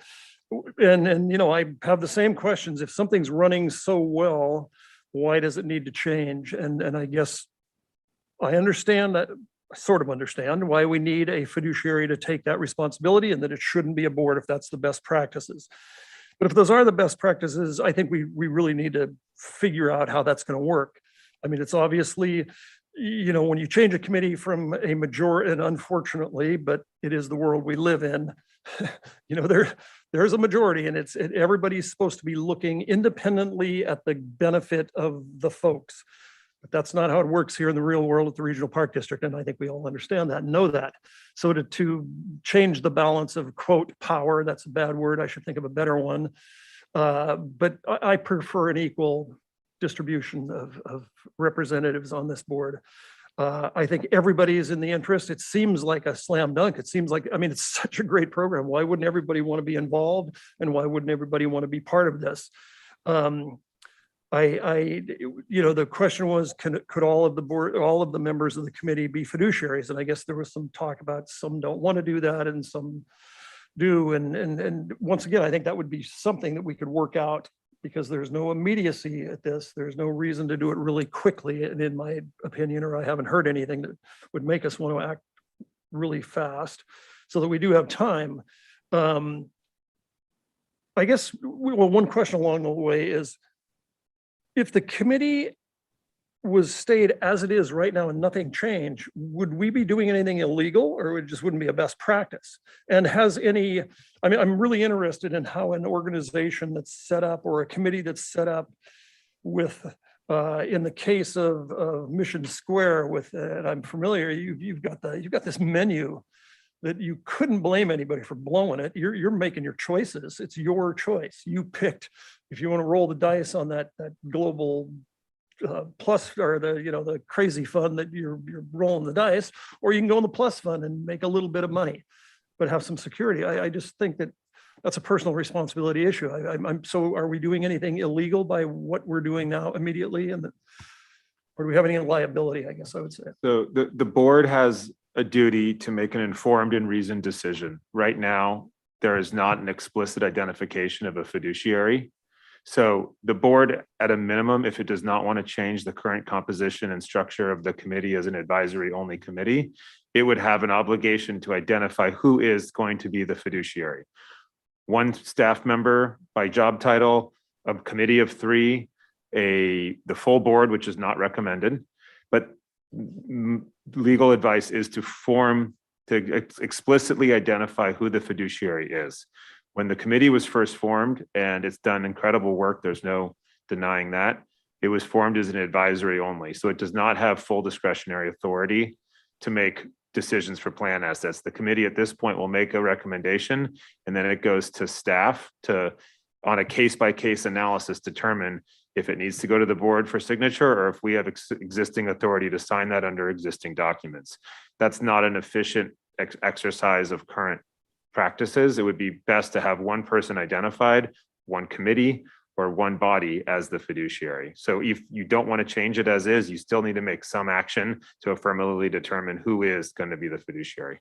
have the same questions. If something's running so well, why does it need to change? And I guess I understand that. I sort of understand why we need a fiduciary to take that responsibility, and that it shouldn't be a board if that's the best practices. But if those are the best practices, I think we really need to figure out how that's going to work. I mean, it's obviously, when you change a committee from a majority, and unfortunately, but it is the world we live in, there's a majority, and everybody's supposed to be looking independently at the benefit of the folks. But that's not how it works here in the real world at the Regional Park District. And I think we all understand that and know that. So to change the balance of, quote, power, that's a bad word. I should think of a better one. But I prefer an equal distribution of representatives on this board. I think everybody is in the interest. It seems like a slam dunk. It seems like, it's such a great program. Why wouldn't everybody want to be involved? And why wouldn't everybody want to be part of this? The question was, could all of the board, all of the members of the committee be fiduciaries? And I guess there was some talk about some don't want to do that and some do. And once again, I think that would be something that we could work out because there's no immediacy at this. There's no reason to do it really quickly, in my opinion, or I haven't heard anything that would make us want to act really fast so that we do have time. I guess, well, one question along the way is, if the committee was stayed as it is right now and nothing changed, would we be doing anything illegal, or it just wouldn't be a best practice? And has any, I mean, I'm really interested in how an organization that's set up, or a committee that's set up with, in the case of Mission Square with, and I'm familiar, you've got this menu that you couldn't blame anybody for blowing it. You're making your choices. It's your choice. You picked, if you want to roll the dice on that global plus, or the crazy fund that you're rolling the dice, or you can go in the plus fund and make a little bit of money, but have some security. I just think that that's a personal responsibility issue. So are we doing anything illegal by what we're doing now immediately? Or do we have any liability, I guess I would say? So the board has a duty to make an informed and reasoned decision. Right now, there is not an explicit identification of a fiduciary. So the board, at a minimum, if it does not want to change the current composition and structure of the committee as an advisory only committee, it would have an obligation to identify who is going to be the fiduciary. One staff member by job title, a committee of 3, the full board, which is not recommended, but legal advice is to explicitly identify who the fiduciary is. When the committee was first formed, and it's done incredible work, there's no denying that, it was formed as an advisory only. So it does not have full discretionary authority to make decisions for plan assets. The committee at this point will make a recommendation, and then it goes to staff to, on a case-by-case analysis, determine if it needs to go to the board for signature, or if we have existing authority to sign that under existing documents. That's not an efficient exercise of current practices. It would be best to have one person identified, one committee, or one body as the fiduciary. So if you don't want to change it as is, you still need to make some action to affirmatively determine who is going to be the fiduciary.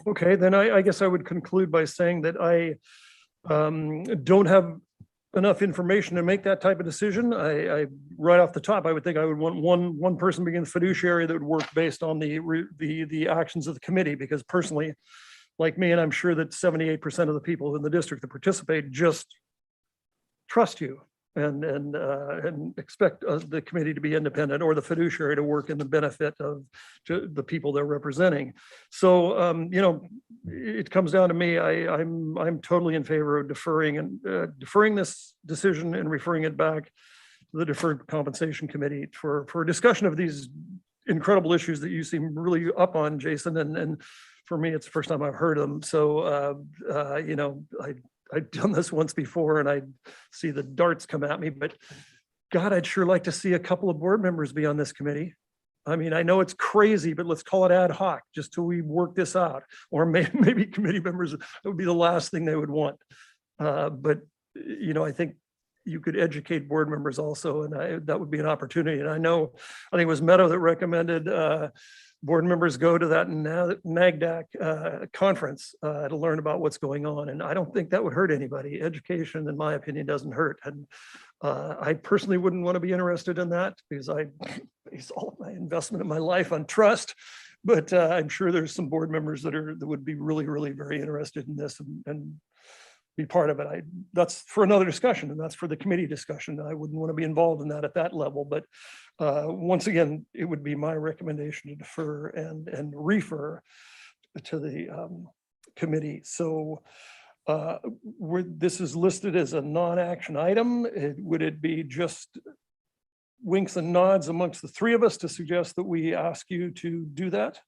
Okay, then I guess I would conclude by saying that I don't have enough information to make that type of decision. I right off the top, I would think I would want one person being the fiduciary that would work based on the actions of the committee, because personally, like me, and I'm sure that 78% of the people in the district that participate just trust you and expect the committee to be independent, or the fiduciary to work in the benefit of the people they're representing. So, it comes down to me. I'm totally in favor of deferring this decision and referring it back to the Deferred Compensation Committee for a discussion of these incredible issues that you seem really up on, Jason. And for me, it's the first time I've heard them. So, I've done this once before, and I see the darts come at me, but God, I'd sure like to see a couple of board members be on this committee. I mean, I know it's crazy, but let's call it ad hoc just till we work this out. Or maybe committee members, that would be the last thing they would want. But I think you could educate board members also, and that would be an opportunity. And I think it was Meadow that recommended board members go to that NAGDAC conference to learn about what's going on. And I don't think that would hurt anybody. Education, in my opinion, doesn't hurt. And I personally wouldn't want to be interested in that, because I base all of my investment in my life on trust. But I'm sure there's some board members that would be really, really very interested in this and be part of it. That's for another discussion, and that's for the committee discussion. I wouldn't want to be involved in that at that level, but once again, it would be my recommendation to defer and refer to the committee. So this is listed as a non-action item. Would it be just winks and nods amongst the 3 of us to suggest that we ask you to do that?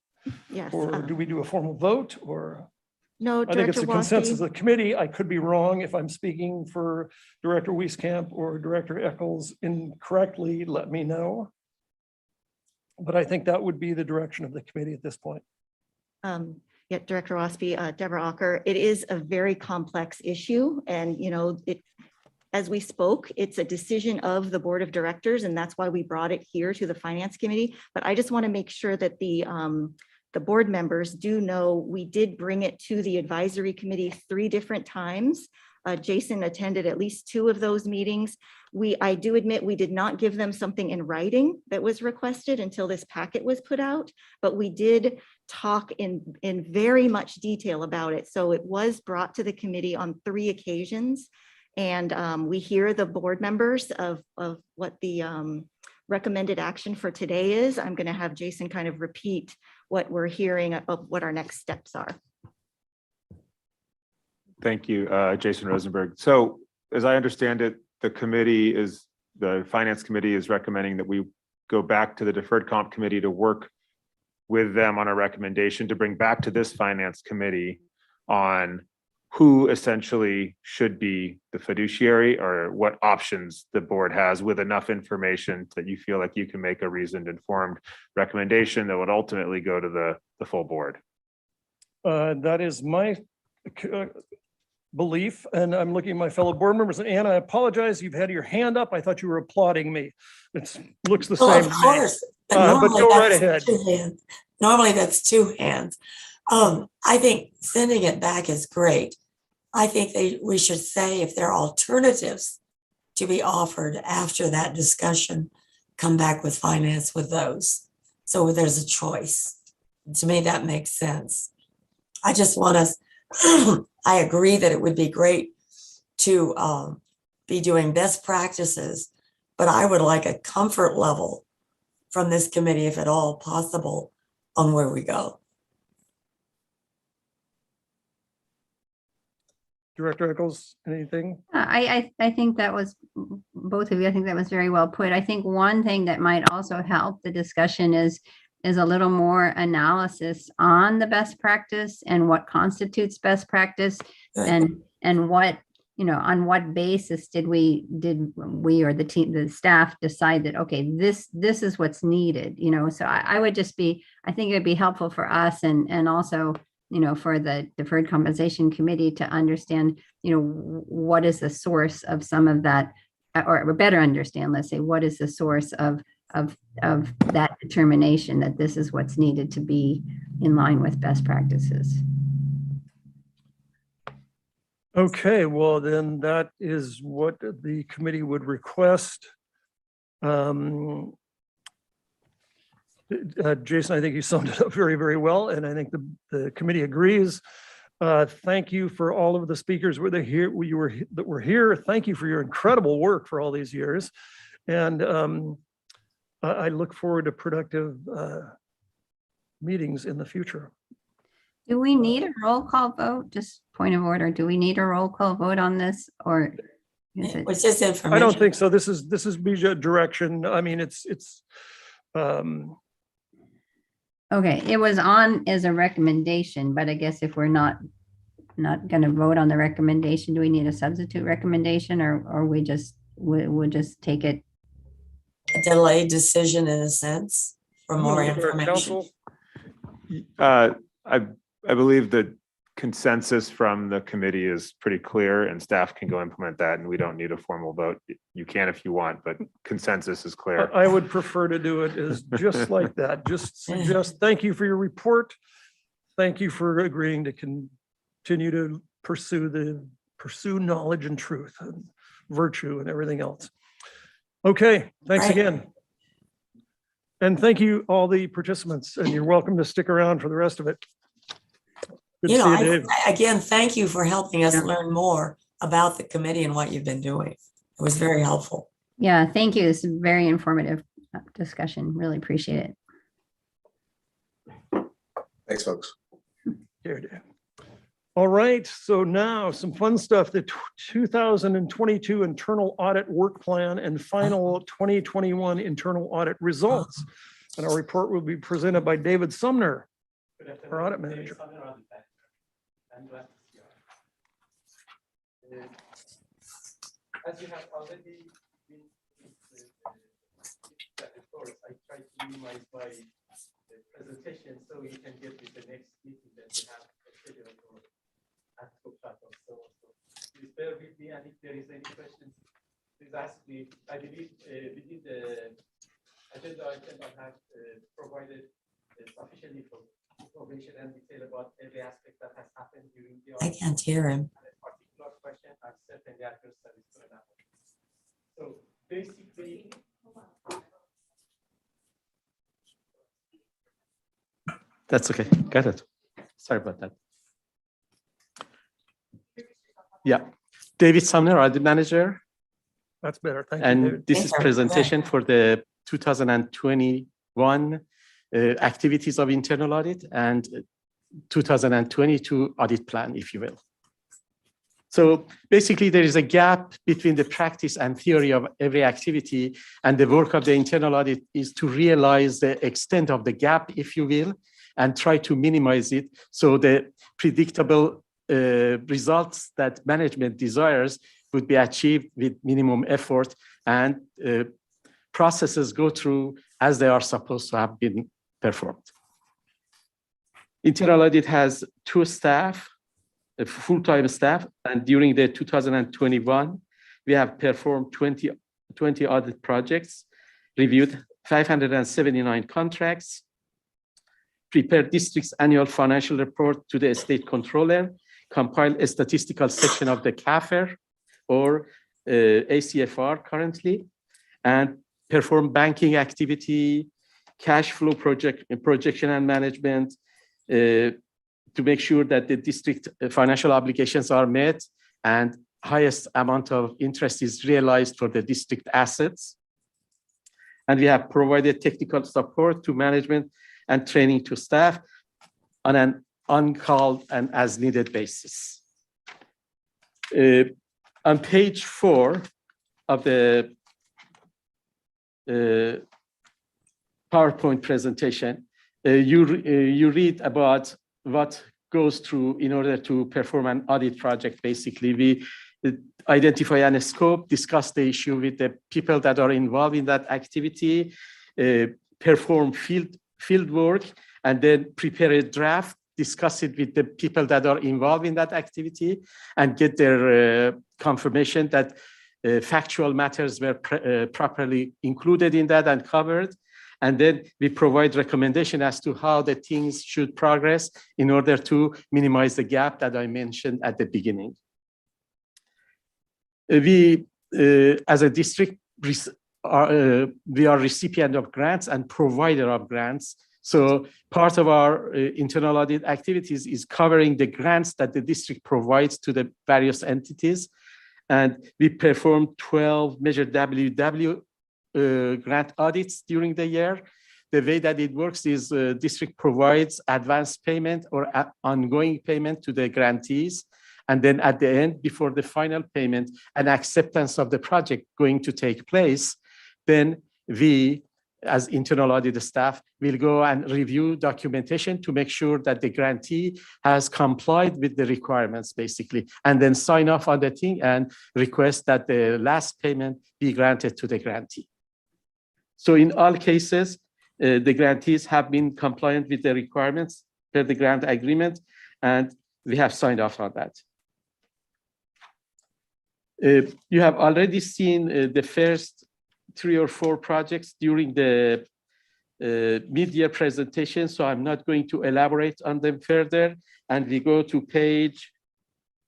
Yes. Or do we do a formal vote, or? No, I think it's Director a consensus of Waspy. the committee. I could be wrong if I'm speaking for Director Wieskamp or Director Eccles incorrectly, let me know. But I think that would be the direction of the committee at this point. Yeah, Director Waspy, Deborah Ocker, it is a very complex issue. And, as we spoke, it's a decision of the board of directors, and that's why we brought it here to the finance committee. But I just want to make sure that the board members do know we did bring it to the advisory committee 3 different times. Jason attended at least 2 of those meetings. I do admit we did not give them something in writing that was requested until this packet was put out, but we did talk in very much detail about it. So it was brought to the committee on 3 occasions. And we hear the board members of what the recommended action for today is. I'm going to have Jason kind of repeat what we're hearing of what our next steps are. Thank you, Jason Rosenberg. So as I understand it, the finance committee is recommending that we go back to the deferred comp committee to work with them on a recommendation to bring back to this finance committee on who essentially should be the fiduciary, or what options the board has, with enough information that you feel like you can make a reasoned, informed recommendation that would ultimately go to the full board. That is my belief, and I'm looking at my fellow board members. And Anna, I apologize, you've had your hand up. I thought you were applauding me. It looks the Well, same. of course, but But normally go right that's ahead. 2 hands. Normally that's 2 hands. I think sending it back is great. I think we should say, if there are alternatives to be offered after that discussion, come back with finance with those. So there's a choice. To me, that makes sense. I just want us, I agree that it would be great to be doing best practices, but I would like a comfort level from this committee, if at all possible, on where we go. Director Eccles, anything? I think that was, both of you, I think that was very well put. I think one thing that might also help the discussion is a little more analysis on the best practice and what constitutes best practice, and what, on what basis did we or the team, the staff, decide that, okay, this is what's needed, so I would just be, I think it would be helpful for us and also, for the Deferred Compensation Committee to understand, what is the source of some of that, or better understand, let's say, what is the source of that determination that this is what's needed to be in line with best practices. Okay, well, then that is what the committee would request. Jason, I think you summed it up very, very well, and I think the committee agrees. Thank you for all of the speakers that were here. Thank you for your incredible work for all these years. And I look forward to productive meetings in the future. Do we need a roll call vote? Just point of order. Do we need a roll call vote on this, or is it? It's just information. I don't think so. This is Bija direction. I mean, it's Okay, it was on as a recommendation, but I guess if we're not going to vote on the recommendation, do we need a substitute recommendation, or we'll just take it? A delayed decision in a sense for more information. I believe the consensus from the committee is pretty clear, and staff can go implement that, and we don't need a formal vote. You can if you want, but consensus is clear. I would prefer to do it as just like that. Just suggest, thank you for your report. Thank you for agreeing to continue to pursue knowledge and truth and virtue and everything else. Okay, thanks again. And thank you all the participants, and you're welcome to stick around for the rest of it. Good to see you, Dave. Again, thank you for helping us learn more about the committee and what you've been doing. It was very helpful. Yeah, thank you. It's a very informative discussion. Really appreciate it. Thanks, folks. Here, Dave. All right, so now some fun stuff. The 2022 internal audit work plan and final 2021 internal audit results. And our report will be presented by David Sumner, our audit manager. As you have already been I try to minimize my presentation so you can get with the next meeting that we have scheduled for Untitled Chapter. So please bear with me, and if there is any questions, please ask me. I believe within the agenda item I have provided sufficient information and detail about every aspect that has happened during the I can't hear him. particular question, I'm certain they are good service to another. So basically, That's okay. Got it. Sorry about that. Yeah. David Sumner, Audit Manager. That's better. Thank you, David. And this is Thanks, Aaron. presentation for the 2021 activities of internal audit and 2022 audit plan, if you will. So basically, there is a gap between the practice and theory of every activity, and the work of the internal audit is to realize the extent of the gap, if you will, and try to minimize it so the predictable results that management desires would be achieved with minimum effort, and processes go through as they are supposed to have been performed. Internal audit has 2 staff, a full-time staff, and during the 2021, we have performed 20 audit projects, reviewed 579 contracts, prepared district's annual financial report to the state controller, compiled a statistical section of the CAFR or ACFR currently, and perform banking activity, cash flow projection and management, to make sure that the district financial obligations are met and highest amount of interest is realized for the district assets. And we have provided technical support to management and training to staff on an on-call and as-needed basis. On page 4 of the PowerPoint presentation, you read about what goes through in order to perform an audit project. Basically, we identify a scope, discuss the issue with the people that are involved in that activity, perform field work, and then prepare a draft, discuss it with the people that are involved in that activity, and get their confirmation that factual matters were properly included in that and covered. And then we provide recommendation as to how the things should progress in order to minimize the gap that I mentioned at the beginning. We, as a district, we are recipient of grants and provider of grants. So part of our internal audit activities is covering the grants that the district provides to the various entities. And we perform 12 measured WW grant audits during the year. The way that it works is district provides advance payment or ongoing payment to the grantees. And then at the end, before the final payment and acceptance of the project going to take place, then we, as internal audit staff, will go and review documentation to make sure that the grantee has complied with the requirements, basically, and then sign off on the thing and request that the last payment be granted to the grantee. So in all cases, the grantees have been compliant with the requirements per the grant agreement, and we have signed off on that. You have already seen the first 3 or 4 projects during the mid-year presentation, so I'm not going to elaborate on them further. And we go to page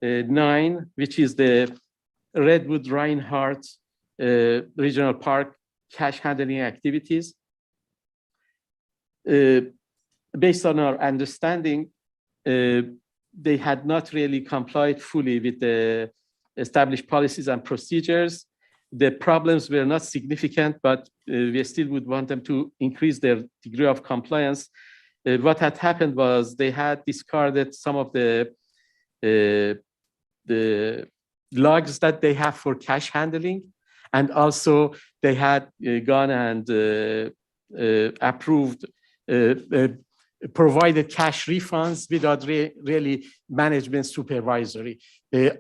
9, which is the Redwood Reinhardt Regional Park cash handling activities. Based on our understanding, they had not really complied fully with the established policies and procedures. The problems were not significant, but we still would want them to increase their degree of compliance. What had happened was they had discarded some of the logs that they have for cash handling. And also they had gone and approved, provided cash refunds without really management supervisory.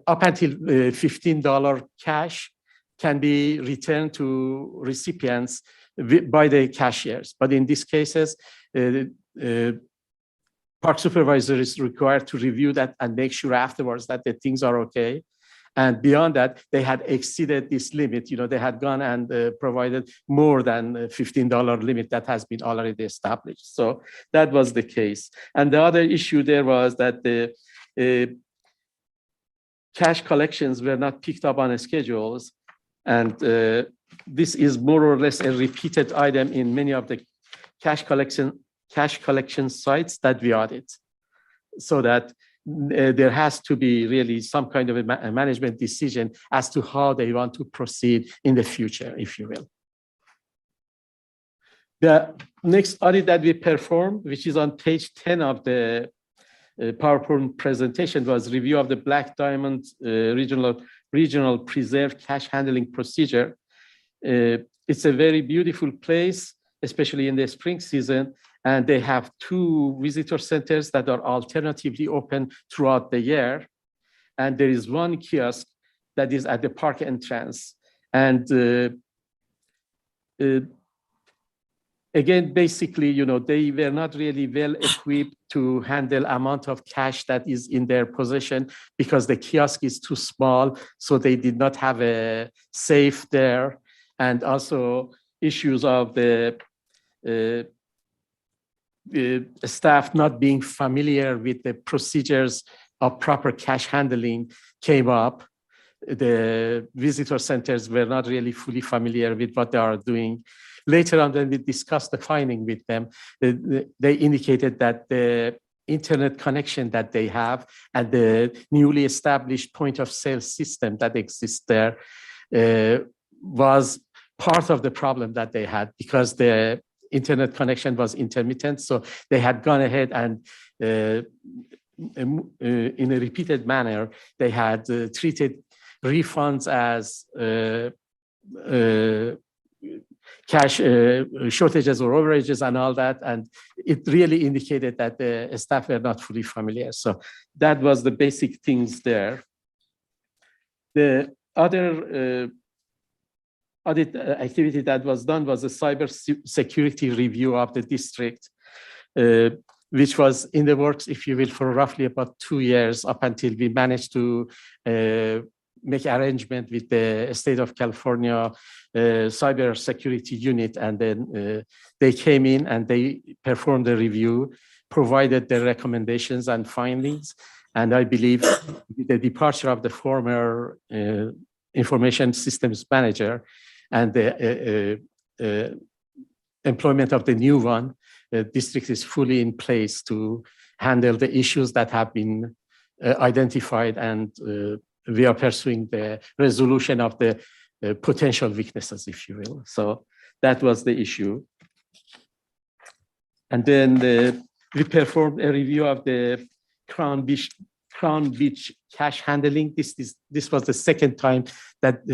Up until $15 cash can be returned to recipients by the cashiers. But in these cases, park supervisor is required to review that and make sure afterwards that the things are okay. And beyond that, they had exceeded this limit. You know, they had gone and provided more than $15 limit that has been already established. So that was the case. And the other issue there was that the cash collections were not picked up on schedules. And this is more or less a repeated item in many of the cash collection sites that we audit. So that there has to be really some kind of a management decision as to how they want to proceed in the future, if you will. The next audit that we performed, which is on page 10 of the PowerPoint presentation, was review of the Black Diamond regional preserve cash handling procedure. It's a very beautiful place, especially in the spring season. And they have 2 visitor centers that are alternatively open throughout the year. And there is 1 kiosk that is at the park entrance. And again, basically, they were not really well equipped to handle amount of cash that is in their possession because the kiosk is too small. So they did not have a safe there. And also issues of the staff not being familiar with the procedures of proper cash handling came up. The visitor centers were not really fully familiar with what they are doing. Later on, when we discussed the finding with them, they indicated that the internet connection that they have and the newly established point of sale system that exists there was part of the problem that they had because the internet connection was intermittent. So they had gone ahead and in a repeated manner, they had treated refunds as cash shortages or overages and all that. And it really indicated that the staff were not fully familiar. So that was the basic things there. The other audit activity that was done was a cyber security review of the district, which was in the works, if you will, for roughly about 2 years up until we managed to make arrangement with the state of California cyber security unit. And then they came in and they performed a review, provided their recommendations and findings. And I believe with the departure of the former information systems manager and the employment of the new one, the district is fully in place to handle the issues that have been identified, and we are pursuing the resolution of the potential weaknesses, if you will. So that was the issue. And then we performed a review of the Crown Beach cash handling. This was the second time that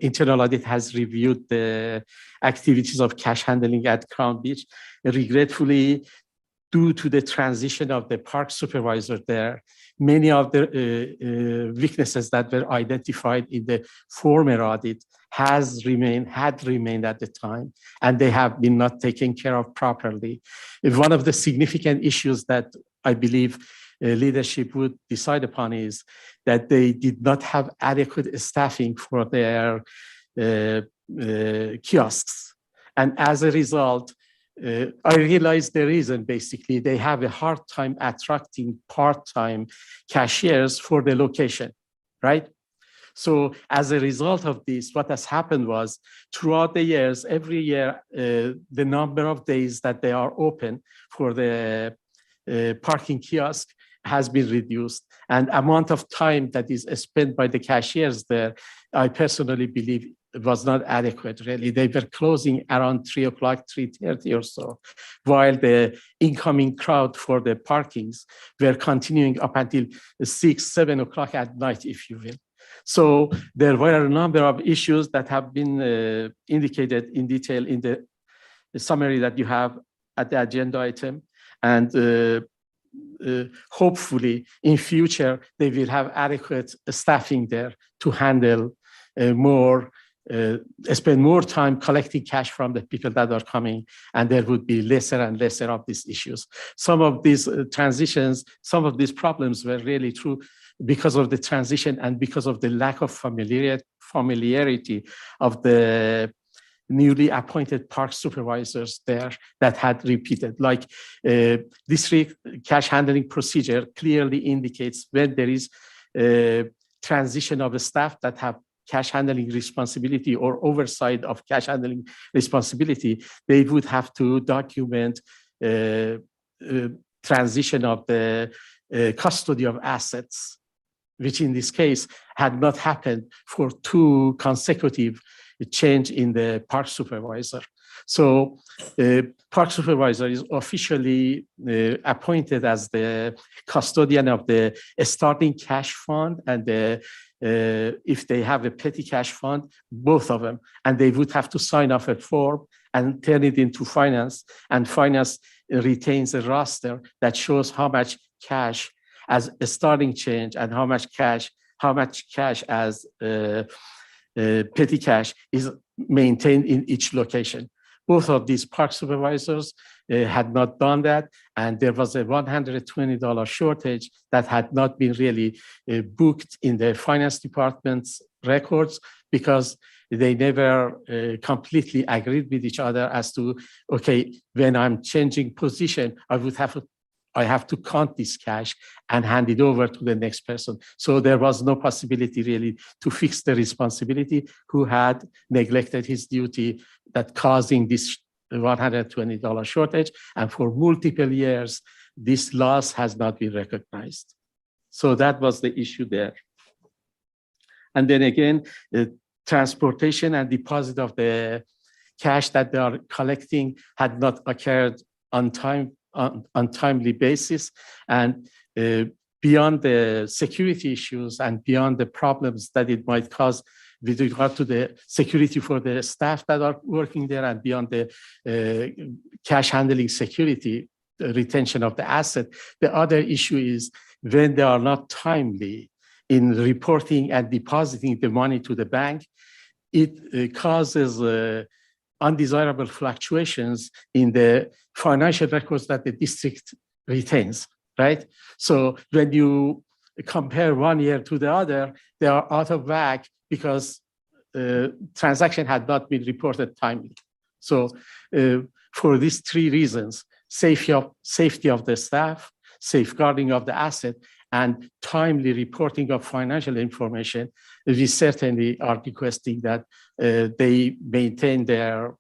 internal audit has reviewed the activities of cash handling at Crown Beach. Regretfully, due to the transition of the park supervisor there, many of the weaknesses that were identified in the former audit had remained at the time, and they have been not taken care of properly. One of the significant issues that I believe leadership would decide upon is that they did not have adequate staffing for their kiosks. And as a result, I realized the reason. Basically, they have a hard time attracting part-time cashiers for the location, right? So as a result of this, what has happened was throughout the years, every year, the number of days that they are open for the parking kiosk has been reduced, and amount of time that is spent by the cashiers there, I personally believe it was not adequate, really. They were closing around 3 o'clock, 3:30 or so, while the incoming crowd for the parkings were continuing up until 6, 7 o'clock at night, if you will. So there were a number of issues that have been indicated in detail in the summary that you have at the agenda item. And hopefully in future, they will have adequate staffing there to handle spend more time collecting cash from the people that are coming, and there would be lesser and lesser of these issues. Some of these transitions, some of these problems were really true because of the transition and because of the lack of familiarity of the newly appointed park supervisors there that had repeated. Like district cash handling procedure clearly indicates when there is transition of the staff that have cash handling responsibility or oversight of cash handling responsibility, they would have to document transition of the custody of assets, which in this case had not happened for 2 consecutive change in the park supervisor. So park supervisor is officially appointed as the custodian of the starting cash fund and if they have a petty cash fund, both of them, and they would have to sign off a form and turn it into finance, and finance retains a roster that shows how much cash as a starting change and how much cash as petty cash is maintained in each location. Both of these park supervisors had not done that, and there was a $120 shortage that had not been really booked in the finance department's records because they never completely agreed with each other as to, okay, when I'm changing position, I have to count this cash and hand it over to the next person. So there was no possibility really to fix the responsibility who had neglected his duty that causing this $120 shortage. And for multiple years, this loss has not been recognized. So that was the issue there. And then again, the transportation and deposit of the cash that they are collecting had not occurred on timely basis. And beyond the security issues and beyond the problems that it might cause with regard to the security for the staff that are working there and beyond the cash handling security, the retention of the asset, the other issue is when they are not timely in reporting and depositing the money to the bank, it causes undesirable fluctuations in the financial records that the district retains, right? So when you compare one year to the other, they are out of whack because transaction had not been reported timely. So for these 3 reasons, safety of the staff, safeguarding of the asset, and timely reporting of financial information, we certainly are requesting that they maintain their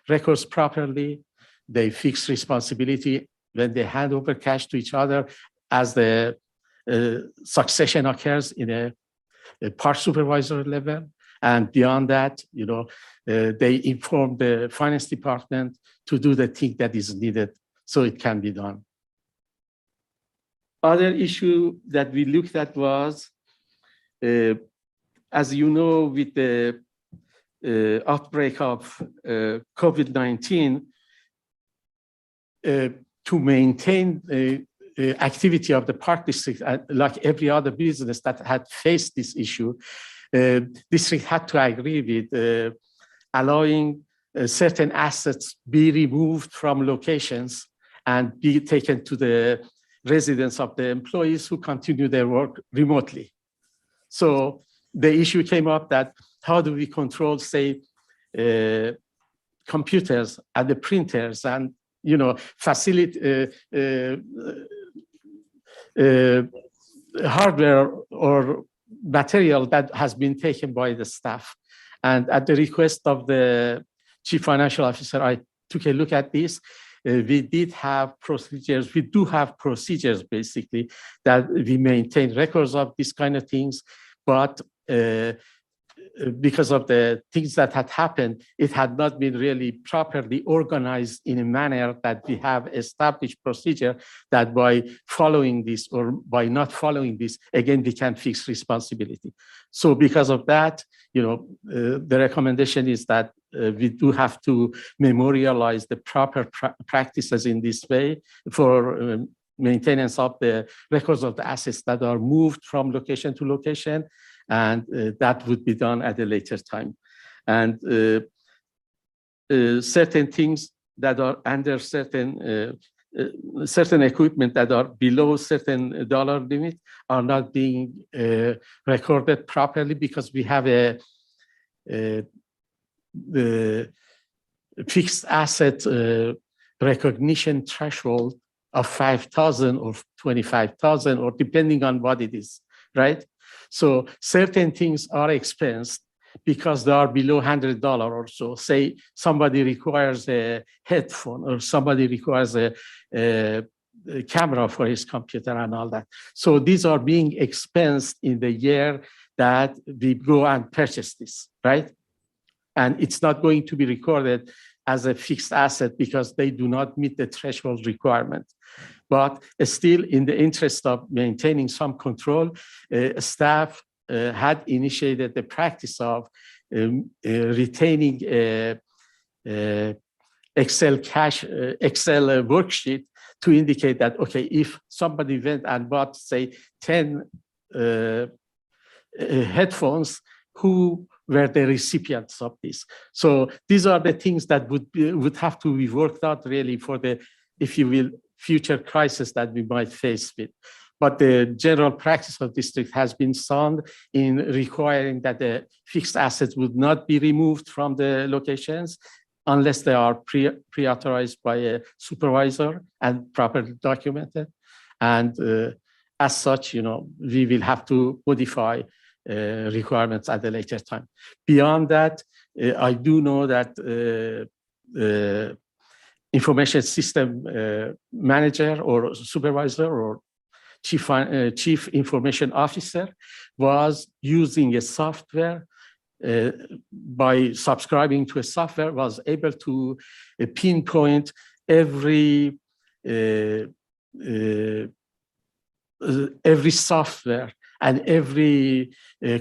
records properly, they fix responsibility when they hand over cash to each other as the succession occurs in a park supervisor level. And beyond that, they inform the finance department to do the thing that is needed so it can be done. Other issue that we looked at was, as you know, with the outbreak of COVID-19, to maintain activity of the park district, like every other business that had faced this issue, district had to agree with allowing certain assets be removed from locations and be taken to the residence of the employees who continue their work remotely. So the issue came up that how do we control, say, computers and the printers and hardware or material that has been taken by the staff. And at the request of the chief financial officer, I took a look at this. We did have procedures. We do have procedures, basically, that we maintain records of these kind of things. But because of the things that had happened, it had not been really properly organized in a manner that we have established procedure that by following this or by not following this, again, we can fix responsibility. So because of that, the recommendation is that we do have to memorialize the proper practices in this way for maintenance of the records of the assets that are moved from location to location, and that would be done at a later time. And certain things that are under certain equipment that are below certain dollar limit are not being recorded properly because we have the fixed asset recognition threshold of 5,000 or 25,000, or depending on what it is, right? So certain things are expensed because they are below $100 or so. Say somebody requires a headphone or somebody requires a camera for his computer and all that. So these are being expensed in the year that we go and purchase this, right? And it's not going to be recorded as a fixed asset because they do not meet the threshold requirement. But still, in the interest of maintaining some control, staff had initiated the practice of retaining Excel worksheet to indicate that, okay, if somebody went and bought, say, 10 headphones, who were the recipients of this? So these are the things that would have to be worked out really for the, if you will, future crisis that we might face with. But the general practice of district has been sound in requiring that the fixed assets would not be removed from the locations unless they are pre-authorized by a supervisor and properly documented. And as such, we will have to modify requirements at a later time. Beyond that, I do know that information system manager or supervisor or chief information officer was using a software, by subscribing to a software, was able to pinpoint every software and every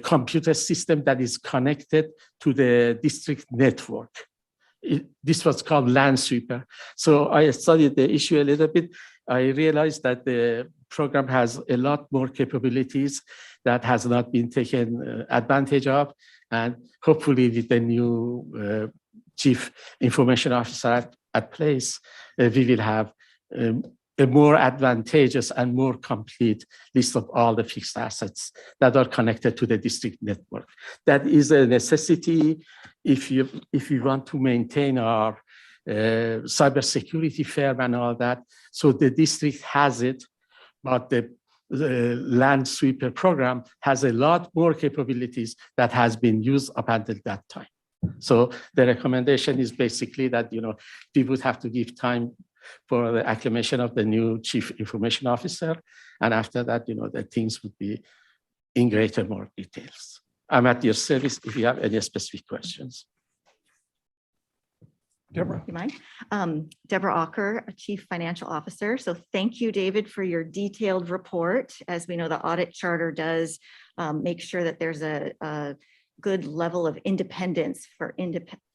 computer system that is connected to the district network. This was called Land Sweeper. So I studied the issue a little bit. I realized that the program has a lot more capabilities that has not been taken advantage of. And hopefully with the new chief information officer at place, we will have a more advantageous and more complete list of all the fixed assets that are connected to the district network. That is a necessity if you want to maintain our cybersecurity firm and all that. So the district has it, but the Land Sweeper program has a lot more capabilities that has been used up until that time. So the recommendation is basically that we would have to give time for the acclimation of the new chief information officer, and after that, the things would be in greater more details. I'm at your service if you have any specific questions. Deborah. You mind? Deborah Ocker, Chief Financial Officer. So thank you, David, for your detailed report. As we know, the audit charter does make sure that there's a good level of independence for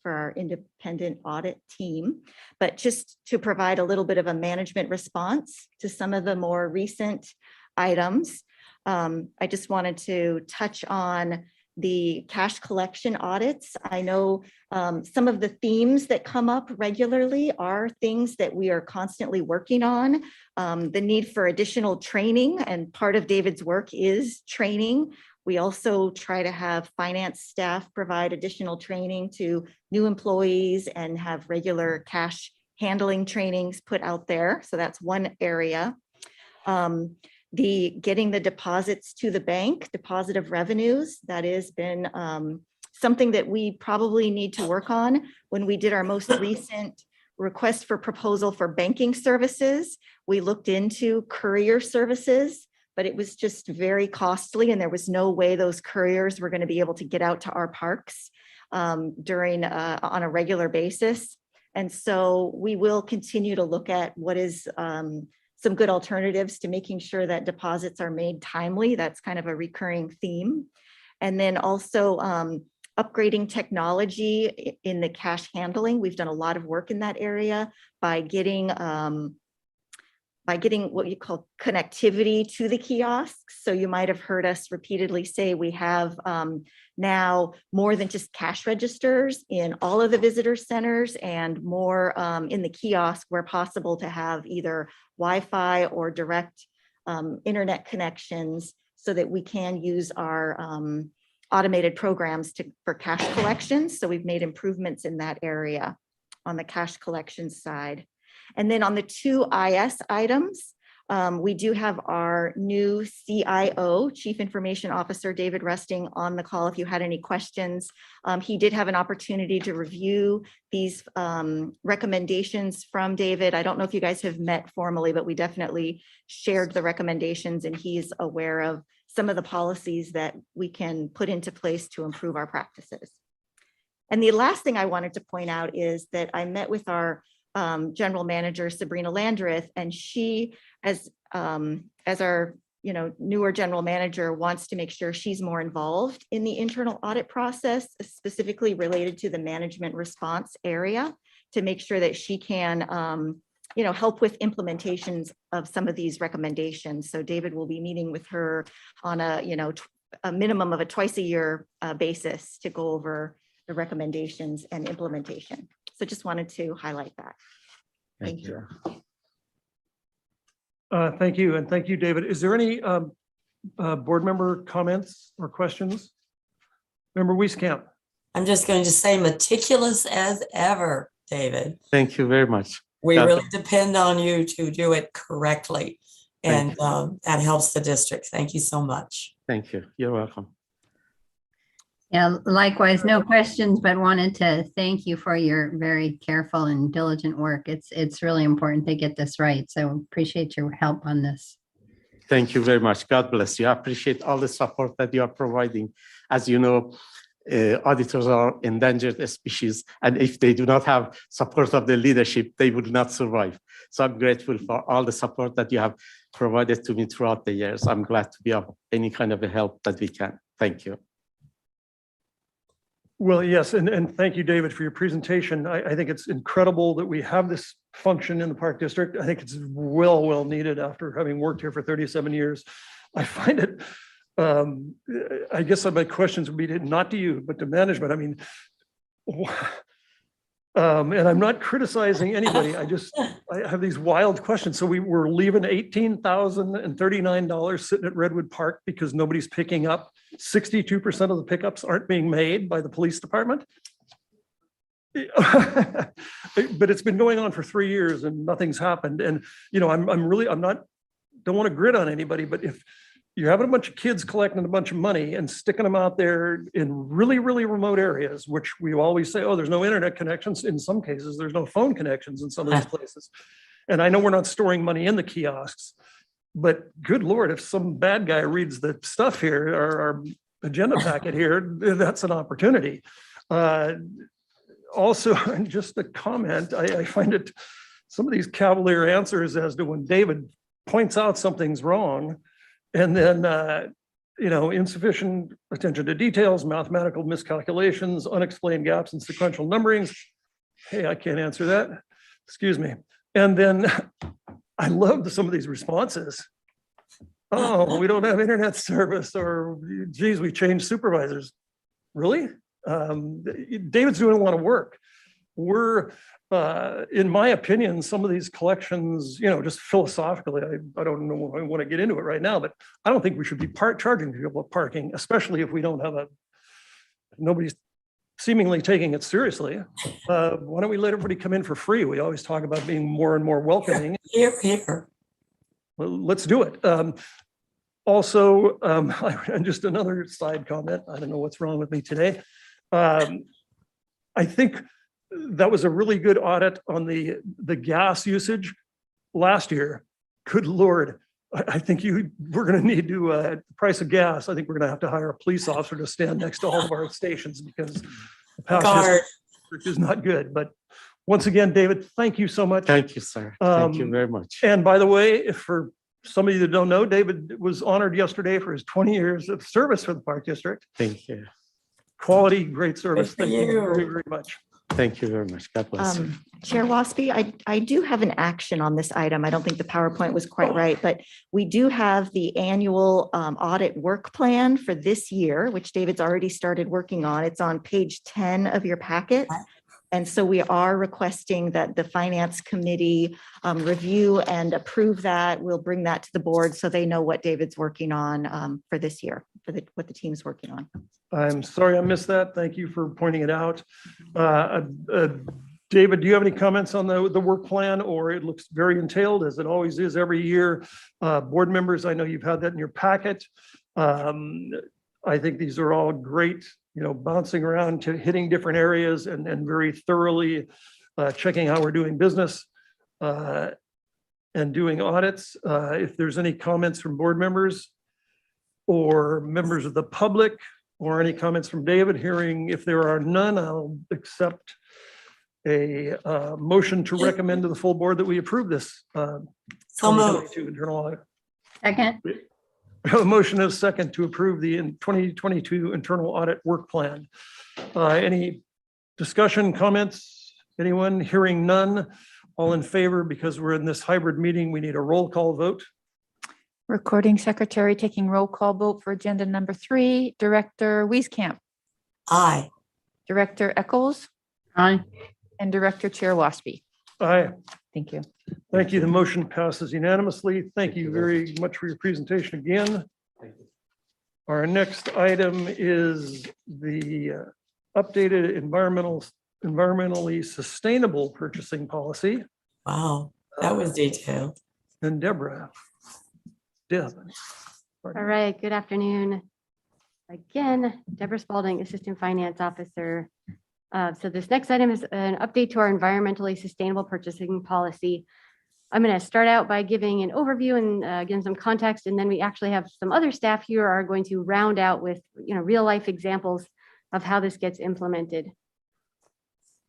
our independent audit team. But just to provide a little bit of a management response to some of the more recent items, I just wanted to touch on the cash collection audits. I know some of the themes that come up regularly are things that we are constantly working on. The need for additional training, and part of David's work is training. We also try to have finance staff provide additional training to new employees and have regular cash handling trainings put out there. So that's one area. Getting the deposits to the bank, deposit of revenues, that has been something that we probably need to work on. When we did our most recent request for proposal for banking services, we looked into courier services, but it was just very costly and there was no way those couriers were going to be able to get out to our parks on a regular basis. And so we will continue to look at what is some good alternatives to making sure that deposits are made timely. That's kind of a recurring theme. And then also upgrading technology in the cash handling. We've done a lot of work in that area by getting what you call connectivity to the kiosks. So you might have heard us repeatedly say we have now more than just cash registers in all of the visitor centers and more in the kiosk where possible to have either Wi-Fi or direct internet connections so that we can use our automated programs for cash collections. So we've made improvements in that area on the cash collection side. And then on the two IS items, We do have our new CIO, Chief Information Officer, David Rusting, on the call if you had any questions. He did have an opportunity to review these recommendations from David. I don't know if you guys have met formally, but we definitely shared the recommendations, and he's aware of some of the policies that we can put into place to improve our practices. And the last thing I wanted to point out is that I met with our general manager, Sabrina Landreth, and she, as our newer general manager, wants to make sure she's more involved in the internal audit process, specifically related to the management response area, to make sure that she can help with implementations of some of these recommendations. So David will be meeting with her on a minimum of a twice a year basis to go over the recommendations and implementation. So just wanted to highlight that. Thank you. Thank you. And thank you, David. Is there any board member comments or questions? Member Wieskamp? I'm just going to say meticulous as ever, David. Thank you very much. We God really depend on you to do it correctly. And Thank that helps the district. Thank you so much. Thank you. You're welcome. Yeah, likewise, no questions, but wanted to thank you for your very careful and diligent work. It's really important to get this right. So appreciate your help on this. Thank you very much. God bless you. I appreciate all the support that you are providing. As you know, auditors are endangered species, and if they do not have support of the leadership, they would not survive. So I'm grateful for all the support that you have provided to me throughout the years. I'm glad to be of any kind of a help that we can. Thank you. Well, yes, and thank you, David, for your presentation. I think it's incredible that we have this function in the Park District. I think it's well needed after having worked here for 37 years. I find it, I guess my questions would be not to you, but to management. I mean, and I'm not criticizing anybody. I have these wild questions. So we were leaving $18,039 sitting at Redwood Park because nobody's picking up. 62% of the pickups aren't being made by the police department. But it's been going on for 3 years and nothing's happened. And, don't want to grit on anybody, but if you're having a bunch of kids collecting a bunch of money and sticking them out there in really remote areas, which we always say, oh, there's no internet connections. In some cases, there's no phone connections in some of these places. And I know we're not storing money in the kiosks, but good Lord, if some bad guy reads the stuff here, our agenda packet here, that's an opportunity. Also, just a comment, I find it, some of these cavalier answers as to when David points out something's wrong, and then, insufficient attention to details, mathematical miscalculations, unexplained gaps in sequential numberings. Hey, I can't answer that. Excuse me. And then I love some of these responses. Oh, we don't have internet service, or geez, we changed supervisors. Really? David's doing a lot of work. We're, in my opinion, some of these collections, just philosophically, I don't know if I want to get into it right now, but I don't think we should be charging people parking, especially if we don't have nobody's seemingly taking it seriously. Why don't we let everybody come in for free? We always talk about being more and more welcoming. Here. Well, let's do it. Also, and just another side comment, I don't know what's wrong with me today. I think that was a really good audit on the gas usage last year. Good Lord, I think we're going to need to, the price of gas, I think we're going to have to hire a police officer to stand next to all of our stations because the past history is not good. But once again, David, thank you so much. Thank you, sir. Thank you very much. And by the way, if for some of you that don't know, David was honored yesterday for his 20 years of service for the Park District. Thank you. Quality, great service. Good for Thank you you. very much. Thank you very much. God bless you. Chair Waspy, I do have an action on this item. I don't think the PowerPoint was quite right, but we do have the annual audit work plan for this year, which David's already started working on. It's on page 10 of your packet. And so we are requesting that the Finance Committee review and approve that. We'll bring that to the board so they know what David's working on for this year, what the team's working on. I'm sorry I missed that. Thank you for pointing it out. David, do you have any comments on the work plan, or it looks very entailed as it always is every year? Board members, I know you've had that in your packet. I think these are all great, bouncing around to hitting different areas and very thoroughly checking how we're doing business and doing audits. If there's any comments from board members or members of the public or any comments from David, hearing if there are none, I'll accept a motion to recommend to the full board that we approve this So moved. 2022 internal audit. Second, We have a motion and a second to approve the 2022 internal audit work plan. Any discussion, comments? Anyone? Hearing none? All in favor? Because we're in this hybrid meeting, we need a roll call vote. Recording secretary taking roll call vote for agenda number 3, Director Wieskamp, Aye. Director Eccles, aye. and Director Chair Waspy. Aye. Thank you. Thank you. The motion passes unanimously. Thank you very much for your presentation again. Our next item is the updated environmentally sustainable purchasing policy. Wow, that was detailed. And Deborah. Deb. All right, good afternoon. Again, Deborah Spalding, Assistant Finance Officer. So this next item is an update to our environmentally sustainable purchasing policy. I'm going to start out by giving an overview and again, some context, and then we actually have some other staff here are going to round out with, real life examples of how this gets implemented.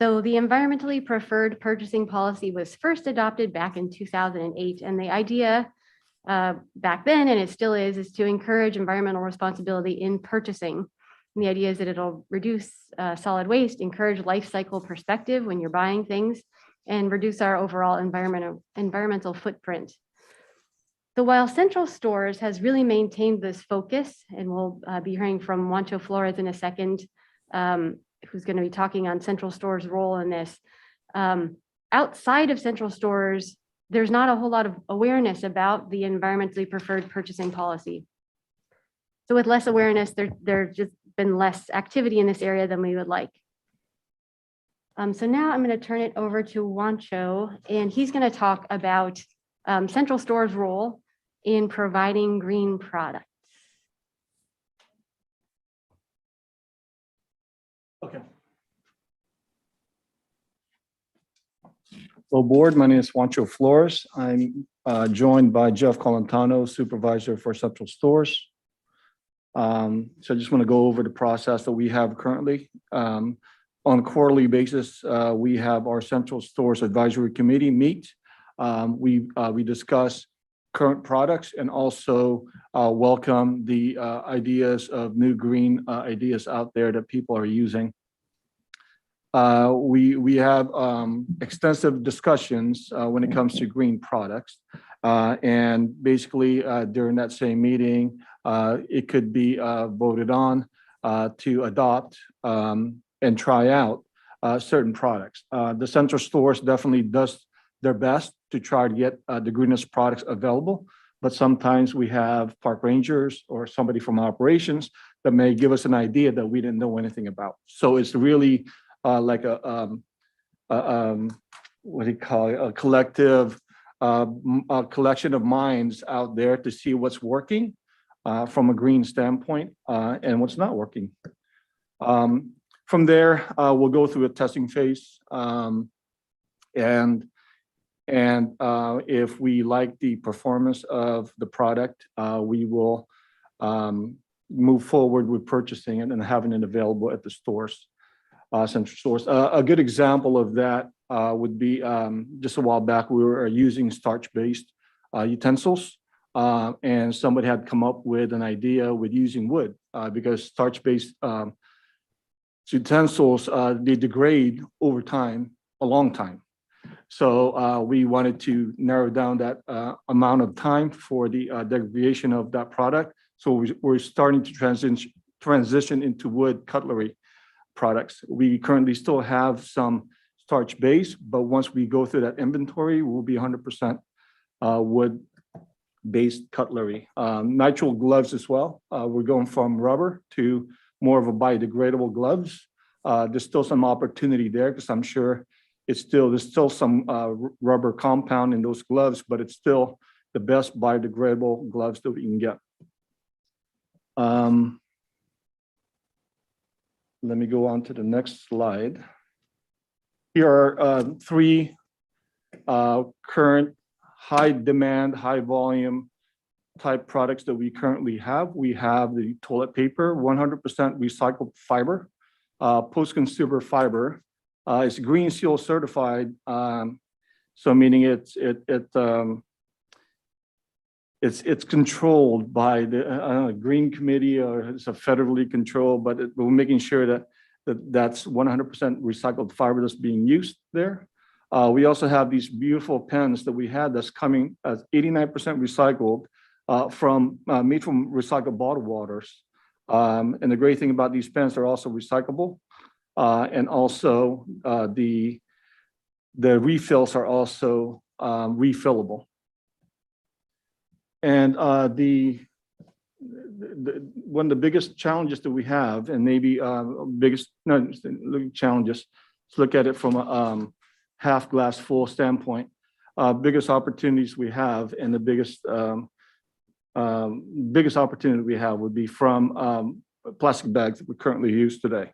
So the environmentally preferred purchasing policy was first adopted back in 2008, and the idea back then, and it still is to encourage environmental responsibility in purchasing. And the idea is that it'll reduce solid waste, encourage life cycle perspective when you're buying things, and reduce our overall environmental footprint. So while Central Stores has really maintained this focus, and we'll be hearing from Juancho Flores in a second, who's going to be talking on Central Stores' role in this. Outside of Central Stores, there's not a whole lot of awareness about the environmentally preferred purchasing policy. So with less awareness, there's just been less activity in this area than we would like. So now I'm going to turn it over to Juancho, and he's going to talk about Central Store's role in providing green products. Okay. So board, my name is Juancho Flores. I'm joined by Jeff Colantano, supervisor for Central Stores. So I just want to go over the process that we have currently. On a quarterly basis, we have our Central Stores Advisory Committee meet. We discuss current products and also welcome the ideas of new green ideas out there that people are using. We have extensive discussions when it comes to green products. And basically during that same meeting, it could be voted on to adopt and try out certain products. The Central Stores definitely does their best to try to get the greenest products available, but sometimes we have park rangers or somebody from operations that may give us an idea that we didn't know anything about. So it's really like a what do you call it? A collective a collection of minds out there to see what's working from a green standpoint and what's not working. From there, we'll go through a testing phase, and if we like the performance of the product, we will move forward with purchasing it and having it available at the stores, Central Stores. A good example of that would be just a while back, we were using starch-based utensils, and somebody had come up with an idea with using wood because starch-based utensils, they degrade over time, a long time. So we wanted to narrow down that amount of time for the degradation of that product. So we're starting to transition into wood cutlery products. We currently still have some starch base, but once we go through that inventory, we'll be 100% wood-based cutlery. Nitrile gloves as well. We're going from rubber to more of a biodegradable gloves. There's still some opportunity there because I'm sure there's still some rubber compound in those gloves, but it's still the best biodegradable gloves that we can get. Let me go on to the next slide. Here are three current high demand, high volume type products that we currently have. We have the toilet paper, 100% recycled fiber, post-consumer fiber. It's Green Seal certified, so meaning it's controlled by the Green Committee, or it's a federally controlled, but we're making sure that's 100% recycled fiber that's being used there. We also have these beautiful pens that we had that's coming as 89% recycled, made from recycled bottled waters. And the great thing about these pens, they're also recyclable. And also the refills are also refillable. And one of the biggest challenges that we have, and maybe challenges, let's look at it from a half glass full standpoint. Biggest opportunities we have, and the biggest opportunity we have would be from plastic bags that we currently use today.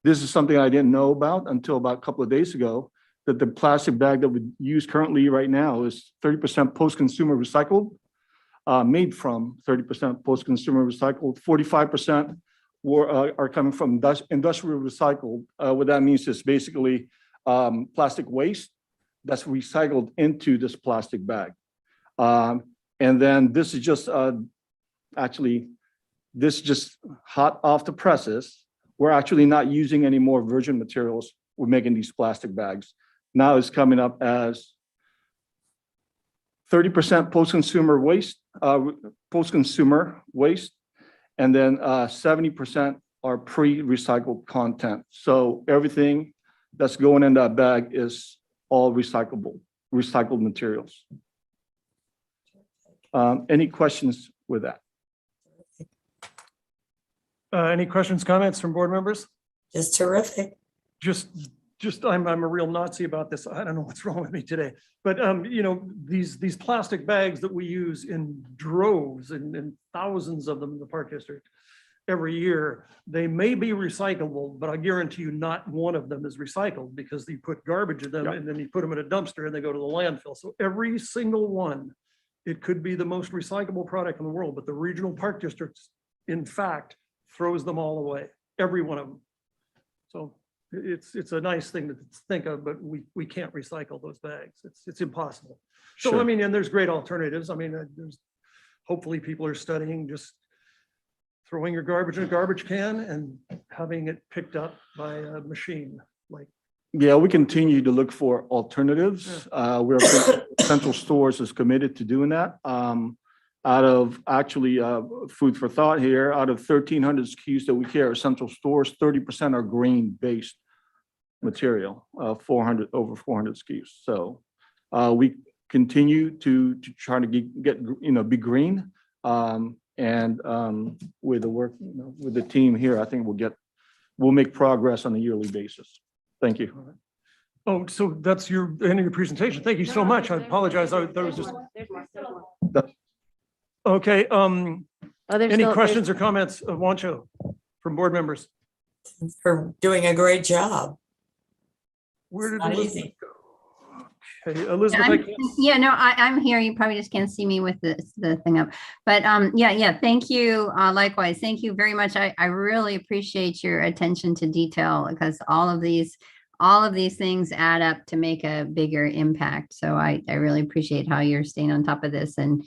This is something I didn't know about until about a couple of days ago, that the plastic bag that we use currently right now is 30% post-consumer recycled, made from 30% post-consumer recycled. 45% are coming from industrial recycled. What that means is basically plastic waste that's recycled into this plastic bag. And then this is just just hot off the presses. We're actually not using any more virgin materials. We're making these plastic bags. Now it's coming up as 30% post-consumer waste, and then 70% are pre-recycled content. So everything that's going in that bag is all recycled materials. Any questions with that? Any questions, comments from board members? Just terrific. I'm a real Nazi about this. I don't know what's wrong with me today, but these plastic bags that we use in droves and thousands of them in the Park District every year, they may be recyclable, but I guarantee you not one of them is recycled, because you put garbage in them and then you put them in a dumpster and they go to the landfill. So every single one, it could be the most recyclable product in the world, but the regional park districts, in fact, throws them all away, every one of them. So it's a nice thing to think of, but we can't recycle those bags. It's impossible. So, Sure. I mean, and there's great alternatives. I mean, hopefully people are studying just throwing your garbage in a garbage can and having it picked up by a machine. Yeah, we continue to look for alternatives. Central Stores is committed to doing that. Out of actually food for thought here, out of 1,300 SKUs that we carry at Central Stores, 30% are grain-based material, over 400 SKUs. So we continue to try to get be green. And with the work with the team here, I think we'll make progress on a yearly basis. Thank you. Oh, so that's your end of your presentation. Thank you so much. I apologize. I thought it was just. Okay. Any questions or comments of Wancho from board members? For doing a great job. Where did Not Elizabeth easy. go? Okay, Elizabeth. I'm here. You probably just can't see me with the thing up. But thank you. Likewise, thank you very much. I really appreciate your attention to detail, because all of these things add up to make a bigger impact. So I really appreciate how you're staying on top of this and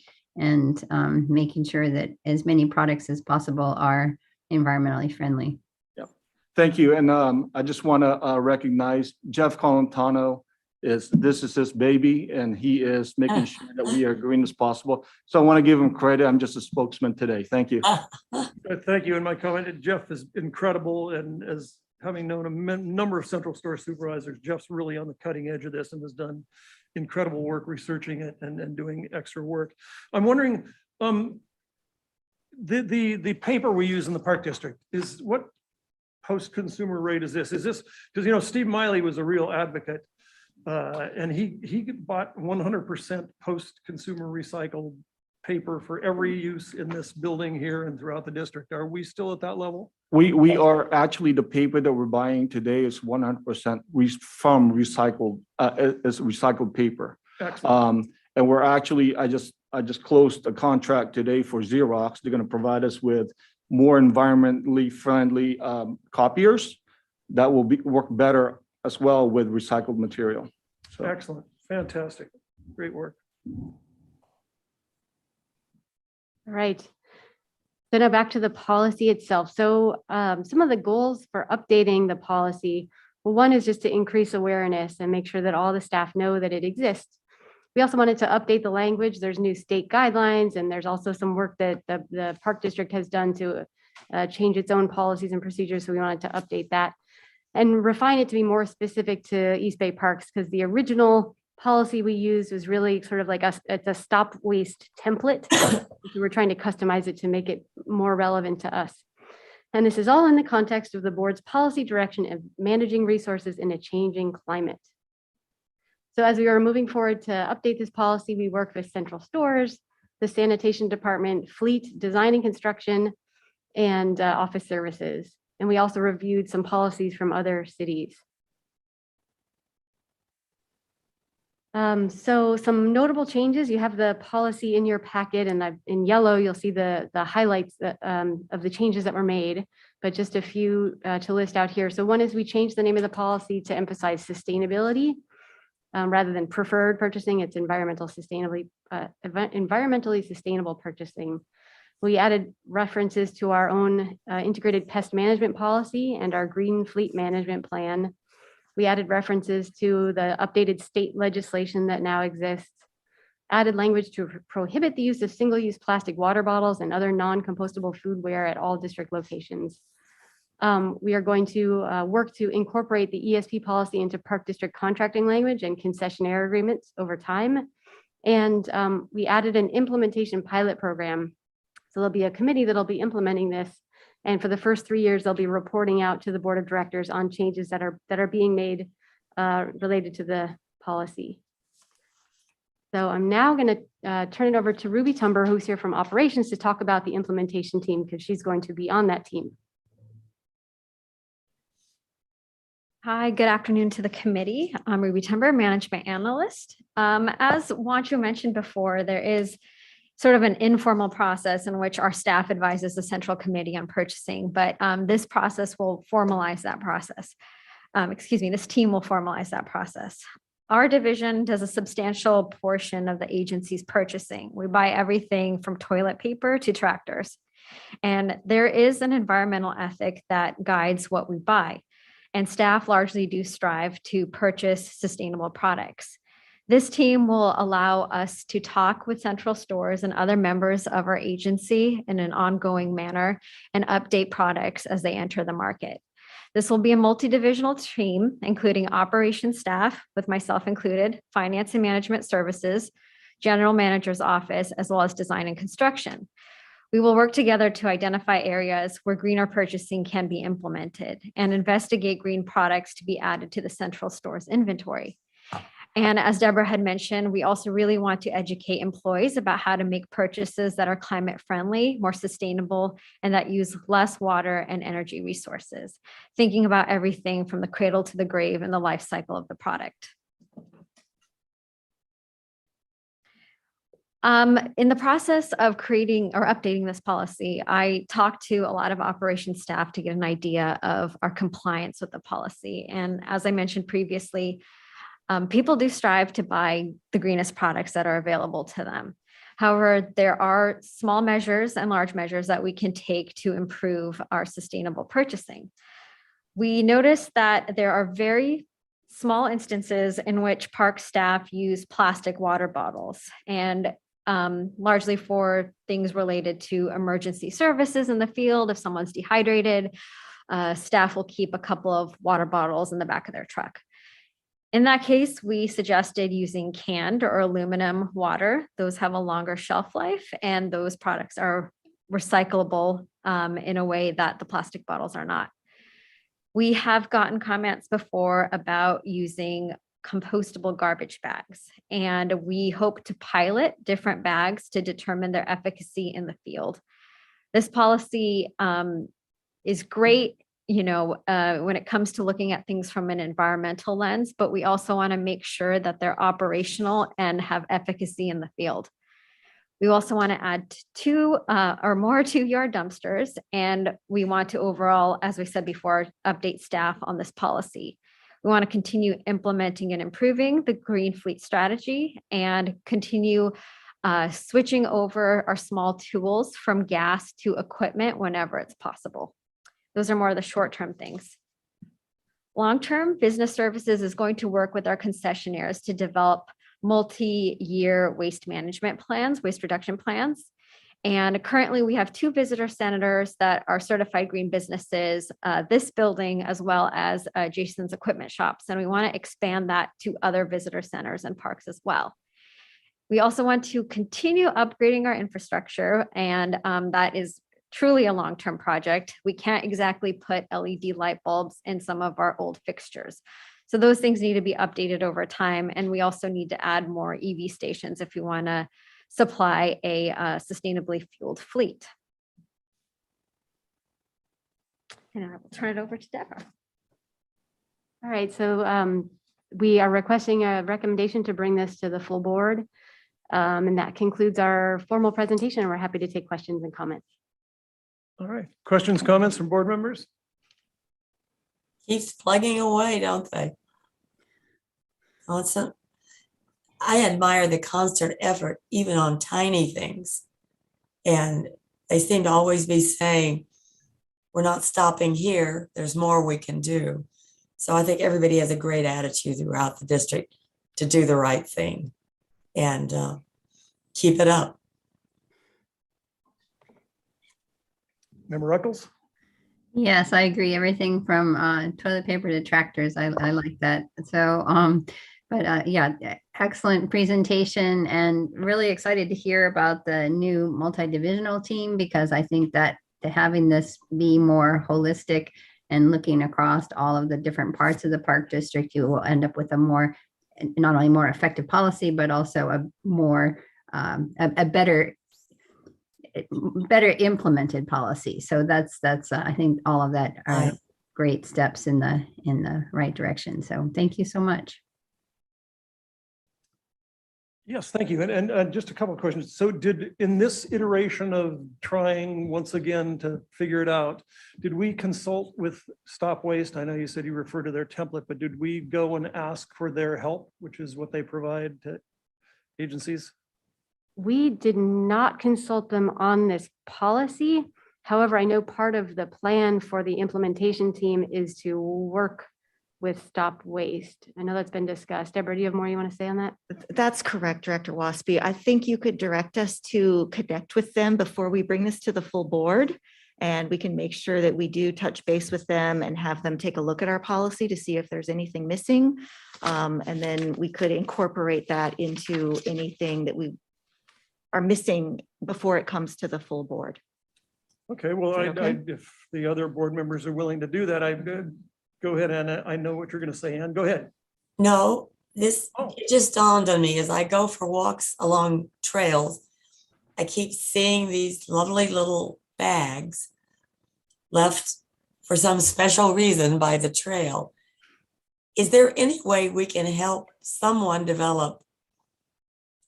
making sure that as many products as possible are environmentally friendly. Yeah, thank you. And I just want to recognize Jeff Colantano. This is his baby, and he is making sure that we are green as possible. So I want to give him credit. I'm just a spokesman today. Thank you. Thank you. And my comment, Jeff is incredible, and as having known a number of Central Store supervisors, Jeff's really on the cutting edge of this and has done incredible work researching it and doing extra work. I'm wondering, the paper we use in the Park District is what post-consumer rate is this? Is this, because, Steve Miley was a real advocate. And he bought 100% post-consumer recycled paper for every use in this building here and throughout the district. Are we still at that level? We are actually, the paper that we're buying today is 100% from recycled, is recycled paper. Excellent. And we're actually, I just closed a contract today for Xerox. They're going to provide us with more environmentally friendly copiers that will work better as well with recycled material. So. Excellent. Fantastic. Great work. All right. So now back to the policy itself. So some of the goals for updating the policy, well, one is just to increase awareness and make sure that all the staff know that it exists. We also wanted to update the language. There's new state guidelines, and there's also some work that the Park District has done to change its own policies and procedures. So we wanted to update that and refine it to be more specific to East Bay Parks, because the original policy we used was really sort of like it's a stop waste template. So we're trying to customize it to make it more relevant to us. And this is all in the context of the board's policy direction of managing resources in a changing climate. So as we are moving forward to update this policy, we worked with central stores, the sanitation department, fleet, design and construction, and office services. And we also reviewed some policies from other cities. So some notable changes, you have the policy in your packet, and in yellow, you'll see the highlights of the changes that were made, but just a few to list out here. So one is we changed the name of the policy to emphasize sustainability rather than preferred purchasing. It's environmentally sustainable purchasing. We added references to our own integrated pest management policy and our green fleet management plan. We added references to the updated state legislation that now exists, added language to prohibit the use of single-use plastic water bottles and other non-compostable foodware at all district locations. We are going to work to incorporate the ESP policy into Park District contracting language and concessionaire agreements over time. And we added an implementation pilot program. So there'll be a committee that'll be implementing this. And for the first 3 years, they'll be reporting out to the board of directors on changes that are being made related to the policy. So I'm now going to turn it over to Ruby Tumber, who's here from operations, to talk about the implementation team, because she's going to be on that team. Hi, good afternoon to the committee. I'm Ruby Tumber, management analyst. As Wanchu mentioned before, there is sort of an informal process in which our staff advises the Central Committee on Purchasing, but this process will formalize that process. This team will formalize that process. Our division does a substantial portion of the agency's purchasing. We buy everything from toilet paper to tractors. And there is an environmental ethic that guides what we buy. And staff largely do strive to purchase sustainable products. This team will allow us to talk with central stores and other members of our agency in an ongoing manner and update products as they enter the market. This will be a multi-divisional team, including operations staff, with myself included, finance and management services, general manager's office, as well as design and construction. We will work together to identify areas where greener purchasing can be implemented and investigate green products to be added to the central store's inventory. And as Deborah had mentioned, we also really want to educate employees about how to make purchases that are climate friendly, more sustainable, and that use less water and energy resources, thinking about everything from the cradle to the grave and the life cycle of the product. In the process of creating or updating this policy, I talked to a lot of operations staff to get an idea of our compliance with the policy. And as I mentioned previously, people do strive to buy the greenest products that are available to them. However, there are small measures and large measures that we can take to improve our sustainable purchasing. We noticed that there are very small instances in which park staff use plastic water bottles, and largely for things related to emergency services in the field. If someone's dehydrated, staff will keep a couple of water bottles in the back of their truck. In that case, we suggested using canned or aluminum water. Those have a longer shelf life, and those products are recyclable in a way that the plastic bottles are not. We have gotten comments before about using compostable garbage bags, and we hope to pilot different bags to determine their efficacy in the field. This policy is great, when it comes to looking at things from an environmental lens, but we also want to make sure that they're operational and have efficacy in the field. We also want to add 2 or more 2-yard dumpsters, and we want to overall, as we said before, update staff on this policy. We want to continue implementing and improving the green fleet strategy and continue switching over our small tools from gas to equipment whenever it's possible. Those are more of the short-term things. Long-term, business services is going to work with our concessionaires to develop multi-year waste management plans, waste reduction plans. And currently we have 2 visitor centers that are certified green businesses, this building, as well as Jason's equipment shops. And we want to expand that to other visitor centers and parks as well. We also want to continue upgrading our infrastructure, and that is truly a long-term project. We can't exactly put LED light bulbs in some of our old fixtures. So those things need to be updated over time. And we also need to add more EV stations if we want to supply a sustainably fueled fleet. And I will turn it over to Deborah. All right, so we are requesting a recommendation to bring this to the full board. And that concludes our formal presentation. We're happy to take questions and comments. All right. Questions, comments from board members? Keeps plugging away, don't they? I admire the constant effort, even on tiny things. And they seem to always be saying, we're not stopping here. There's more we can do. So I think everybody has a great attitude throughout the district to do the right thing, and keep it up. Member Ruckles? Yes, I agree. Everything from toilet paper to tractors. I like that. So, yeah, excellent presentation, and really excited to hear about the new multi-divisional team, because I think that having this be more holistic and looking across all of the different parts of the park district, you will end up with a more, not only more effective policy, but also a more, a better implemented policy. So that's I think all of that are great steps in the right direction. So thank you so much. Yes, thank you. And just a couple of questions. So in this iteration of trying once again to figure it out, did we consult with Stop Waste? I know you said you referred to their template, but did we go and ask for their help, which is what they provide to agencies? We did not consult them on this policy. However, I know part of the plan for the implementation team is to work with Stop Waste. I know that's been discussed. Deborah, do you have more you want to say on that? That's correct, Director Waspy. I think you could direct us to connect with them before we bring this to the full board, and we can make sure that we do touch base with them and have them take a look at our policy to see if there's anything missing. And then we could incorporate that into anything that we are missing before it comes to the full board. Okay, well, Okay. if the other board members are willing to do that, go ahead, Anna. I know what you're going to say, Ann. Go ahead. No, it just dawned on me as I go for walks along trails. I keep seeing these lovely little bags left for some special reason by the trail. Is there any way we can help someone develop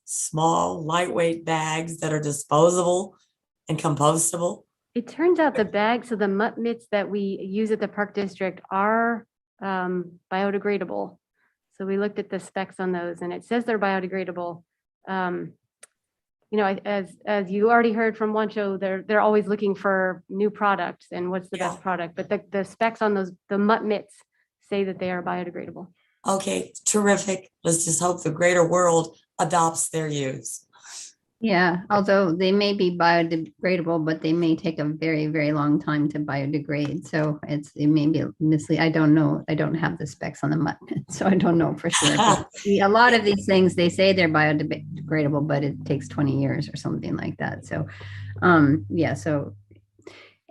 small, lightweight bags that are disposable and compostable? It turns out the bags of the mutt mitts that we use at the park district are biodegradable. So we looked at the specs on those, and it says they're biodegradable. As you already heard from Wancho, they're always looking for new products and what's the best product. But the specs on the mutt mitts say that they are biodegradable. Okay, terrific. Let's just hope the greater world adopts their use. Yeah, although they may be biodegradable, but they may take a very, very long time to biodegrade. So it may be misleading. I don't know. I don't have the specs on the mutt, so I don't know for sure. But a lot of these things, they say they're biodegradable, but it takes 20 years or something like that. So, yeah. So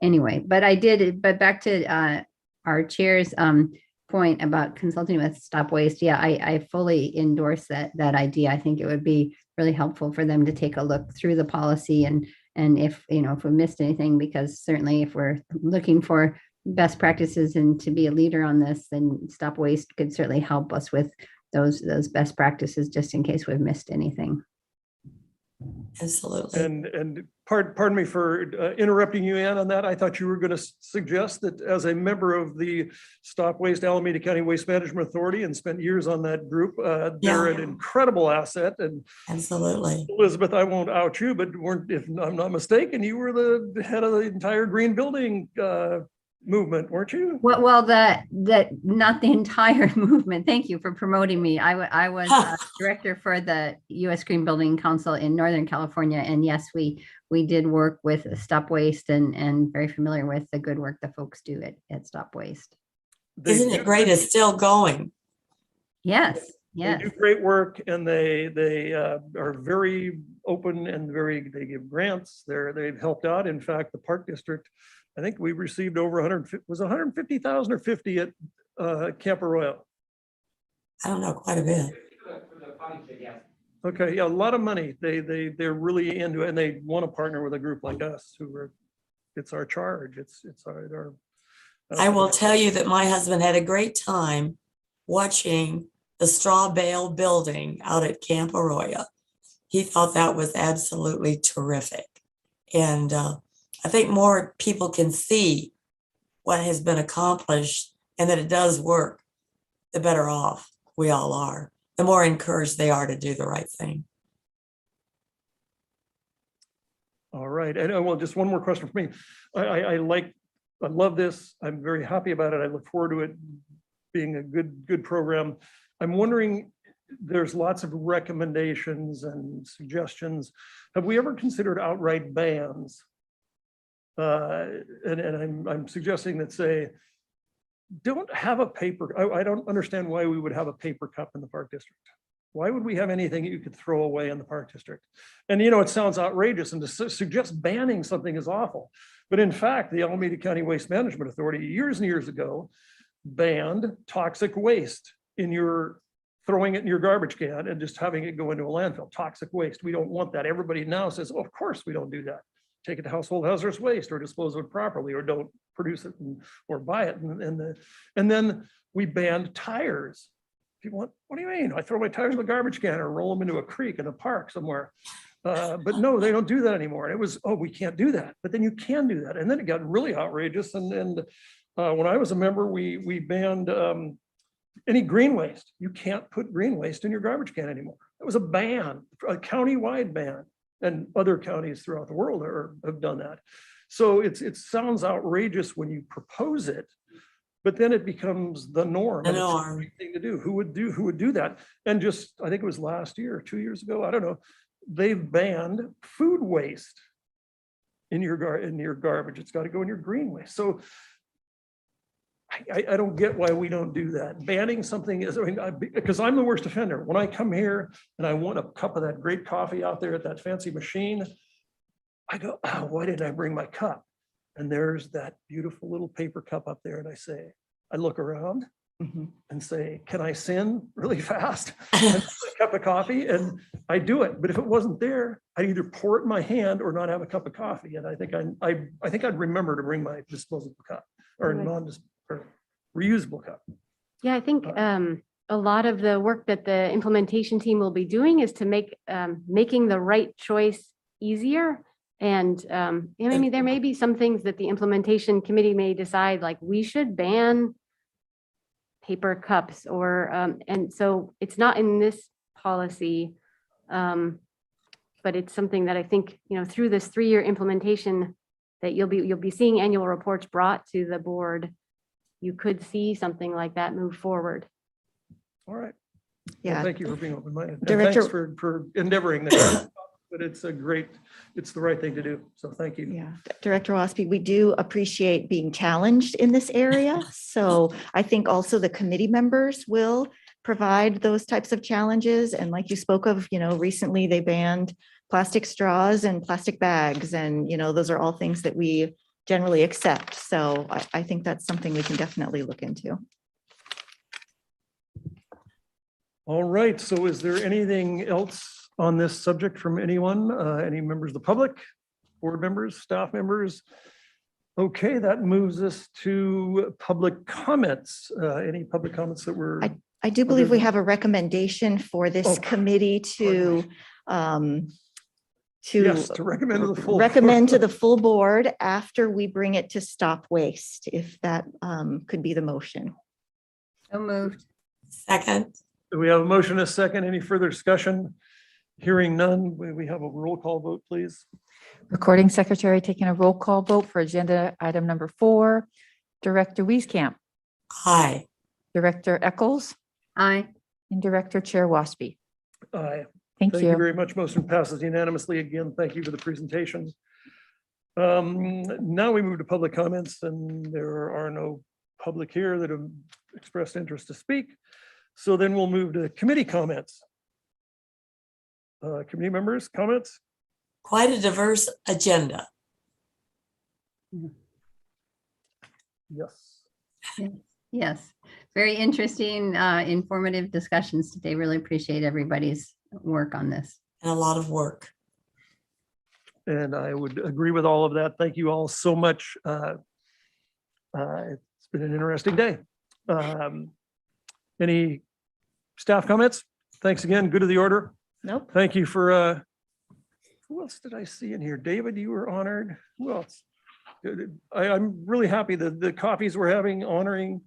anyway, but back to our chair's point about consulting with Stop Waste, yeah, I fully endorse that idea. I think it would be really helpful for them to take a look through the policy and if, if we missed anything, because certainly if we're looking for best practices and to be a leader on this, then Stop Waste could certainly help us with those best practices, just in case we've missed anything. Absolutely. And pardon me for interrupting you, Ann, on that. I thought you were going to suggest that as a member of the Stop Waste Alameda County Waste Management Authority and spent years on that group, they're an incredible asset. And Absolutely. Elizabeth, I won't out you, but if I'm not mistaken, you were the head of the entire green building movement, weren't you? Well, that not the entire movement. Thank you for promoting me. I was director for the U.S. Green Building Council in Northern California, and yes, we did work with Stop Waste and very familiar with the good work the folks do at Stop Waste. Isn't it great? It's still going. Yes. They do great work, and they are very open and they give grants. They've helped out. In fact, the Park District, I think we received over 150,000 or 50 at Camp Arroyo. I don't know, quite a bit. Okay, yeah, a lot of money. They're really into it, and they want to partner with a group like us it's our charge. It's our. I will tell you that my husband had a great time watching the straw bale building out at Camp Arroyo. He thought that was absolutely terrific. And I think more people can see what has been accomplished and that it does work, the better off we all are, the more encouraged they are to do the right thing. All right. And well, just one more question for me. I love this. I'm very happy about it. I look forward to it being a good program. I'm wondering, there's lots of recommendations and suggestions. Have we ever considered outright bans? And I'm suggesting that, say, don't have a paper. I don't understand why we would have a paper cup in the Park District. Why would we have anything you could throw away in the Park District? And it sounds outrageous, and to suggest banning something is awful. But in fact, the Alameda County Waste Management Authority years and years ago banned toxic waste throwing it in your garbage can and just having it go into a landfill. Toxic waste. We don't want that. Everybody now says, oh, of course we don't do that. Take it to household hazardous waste or dispose of it properly, or don't produce it or buy it. And then we banned tires. People went, what do you mean? I throw my tires in the garbage can or roll them into a creek in a park somewhere. But no, they don't do that anymore. And it was, oh, we can't do that. But then you can do that. And then it got really outrageous. And when I was a member, we banned any green waste. You can't put green waste in your garbage can anymore. It was a ban, a county-wide ban. And other counties throughout the world have done that. So it sounds outrageous when you propose it, but then it becomes the norm. The and it's norm. the right thing to do. Who would do that? And just, I think it was last year, 2 years ago, I don't know. They've banned food waste in your garbage. It's got to go in your green waste. So I don't get why we don't do that. Banning something is, because I'm the worst offender. When I come here and I want a cup of that great coffee out there at that fancy machine, I go, oh, why didn't I bring my cup? And there's that beautiful little paper cup up there. And I look around and say, can I sin really fast? And a cup of coffee, and I do it. But if it wasn't there, I'd either pour it in my hand or not have a cup of coffee. And I think I'd remember to bring my disposable cup or reusable cup. Yeah, I think a lot of the work that the implementation team will be doing is to make making the right choice easier. And I mean, there may be some things that the implementation committee may decide, like we should ban paper cups, or and so it's not in this policy, but it's something that I think, through this 3-year implementation that you'll be seeing annual reports brought to the board. You could see something like that move forward. All right. Yeah. Well, thank you for being open-minded. And Director- thanks for endeavoring that. But it's the right thing to do. So thank you. Yeah, Director Waspy, we do appreciate being challenged in this area. So I think also the committee members will provide those types of challenges. And like you spoke of, recently they banned plastic straws and plastic bags. And, those are all things that we generally accept. So I think that's something we can definitely look into. All right, so is there anything else on this subject from anyone? Any members of the public, board members, staff members? Okay, that moves us to public comments. Any public comments that were? I do believe we than- have a recommendation for this Oh, committee to Yes, to recommend to the full. recommend to the full board after we bring it to stop waste, if that could be the motion. So moved. Second, Do we have a motion, a second? Any further discussion? Hearing none, we have a roll call vote, please. Recording secretary taking a roll call vote for agenda item number 4. Director Wieskamp, aye. Director Eccles, Aye. and Director Chair Waspy. Aye. Thank Thank you you. very much. Motion passes unanimously. Again, thank you for the presentation. Now we move to public comments, and there are no public here that have expressed interest to speak. So then we'll move to committee comments. Committee members, comments? Quite a diverse agenda. Yes. Yes. Very interesting, informative discussions today. Really appreciate everybody's work on this. And a lot of work. And I would agree with all of that. Thank you all so much. It's been an interesting day. Any staff comments? Thanks again. Good to the order. Nope. Thank you for, who else did I see in here? David, you were honored. Who else? I'm really happy that the coffees we're having honoring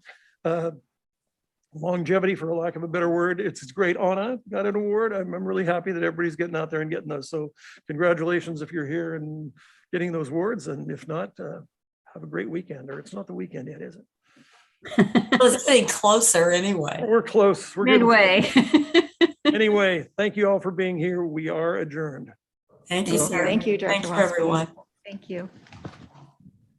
longevity, for a lack of a better word. It's great. Anna got an award. I'm really happy that everybody's getting out there and getting those. So congratulations if you're here and getting those awards. And if not, have a great weekend. Or it's not the weekend yet, is it? Well, it's getting closer anyway. We're close. We're getting Midway. Anyway, thank you all for being here. We are adjourned. Thank you, sir. Thank you, Director Thanks for Wasserman. everyone. Thank you.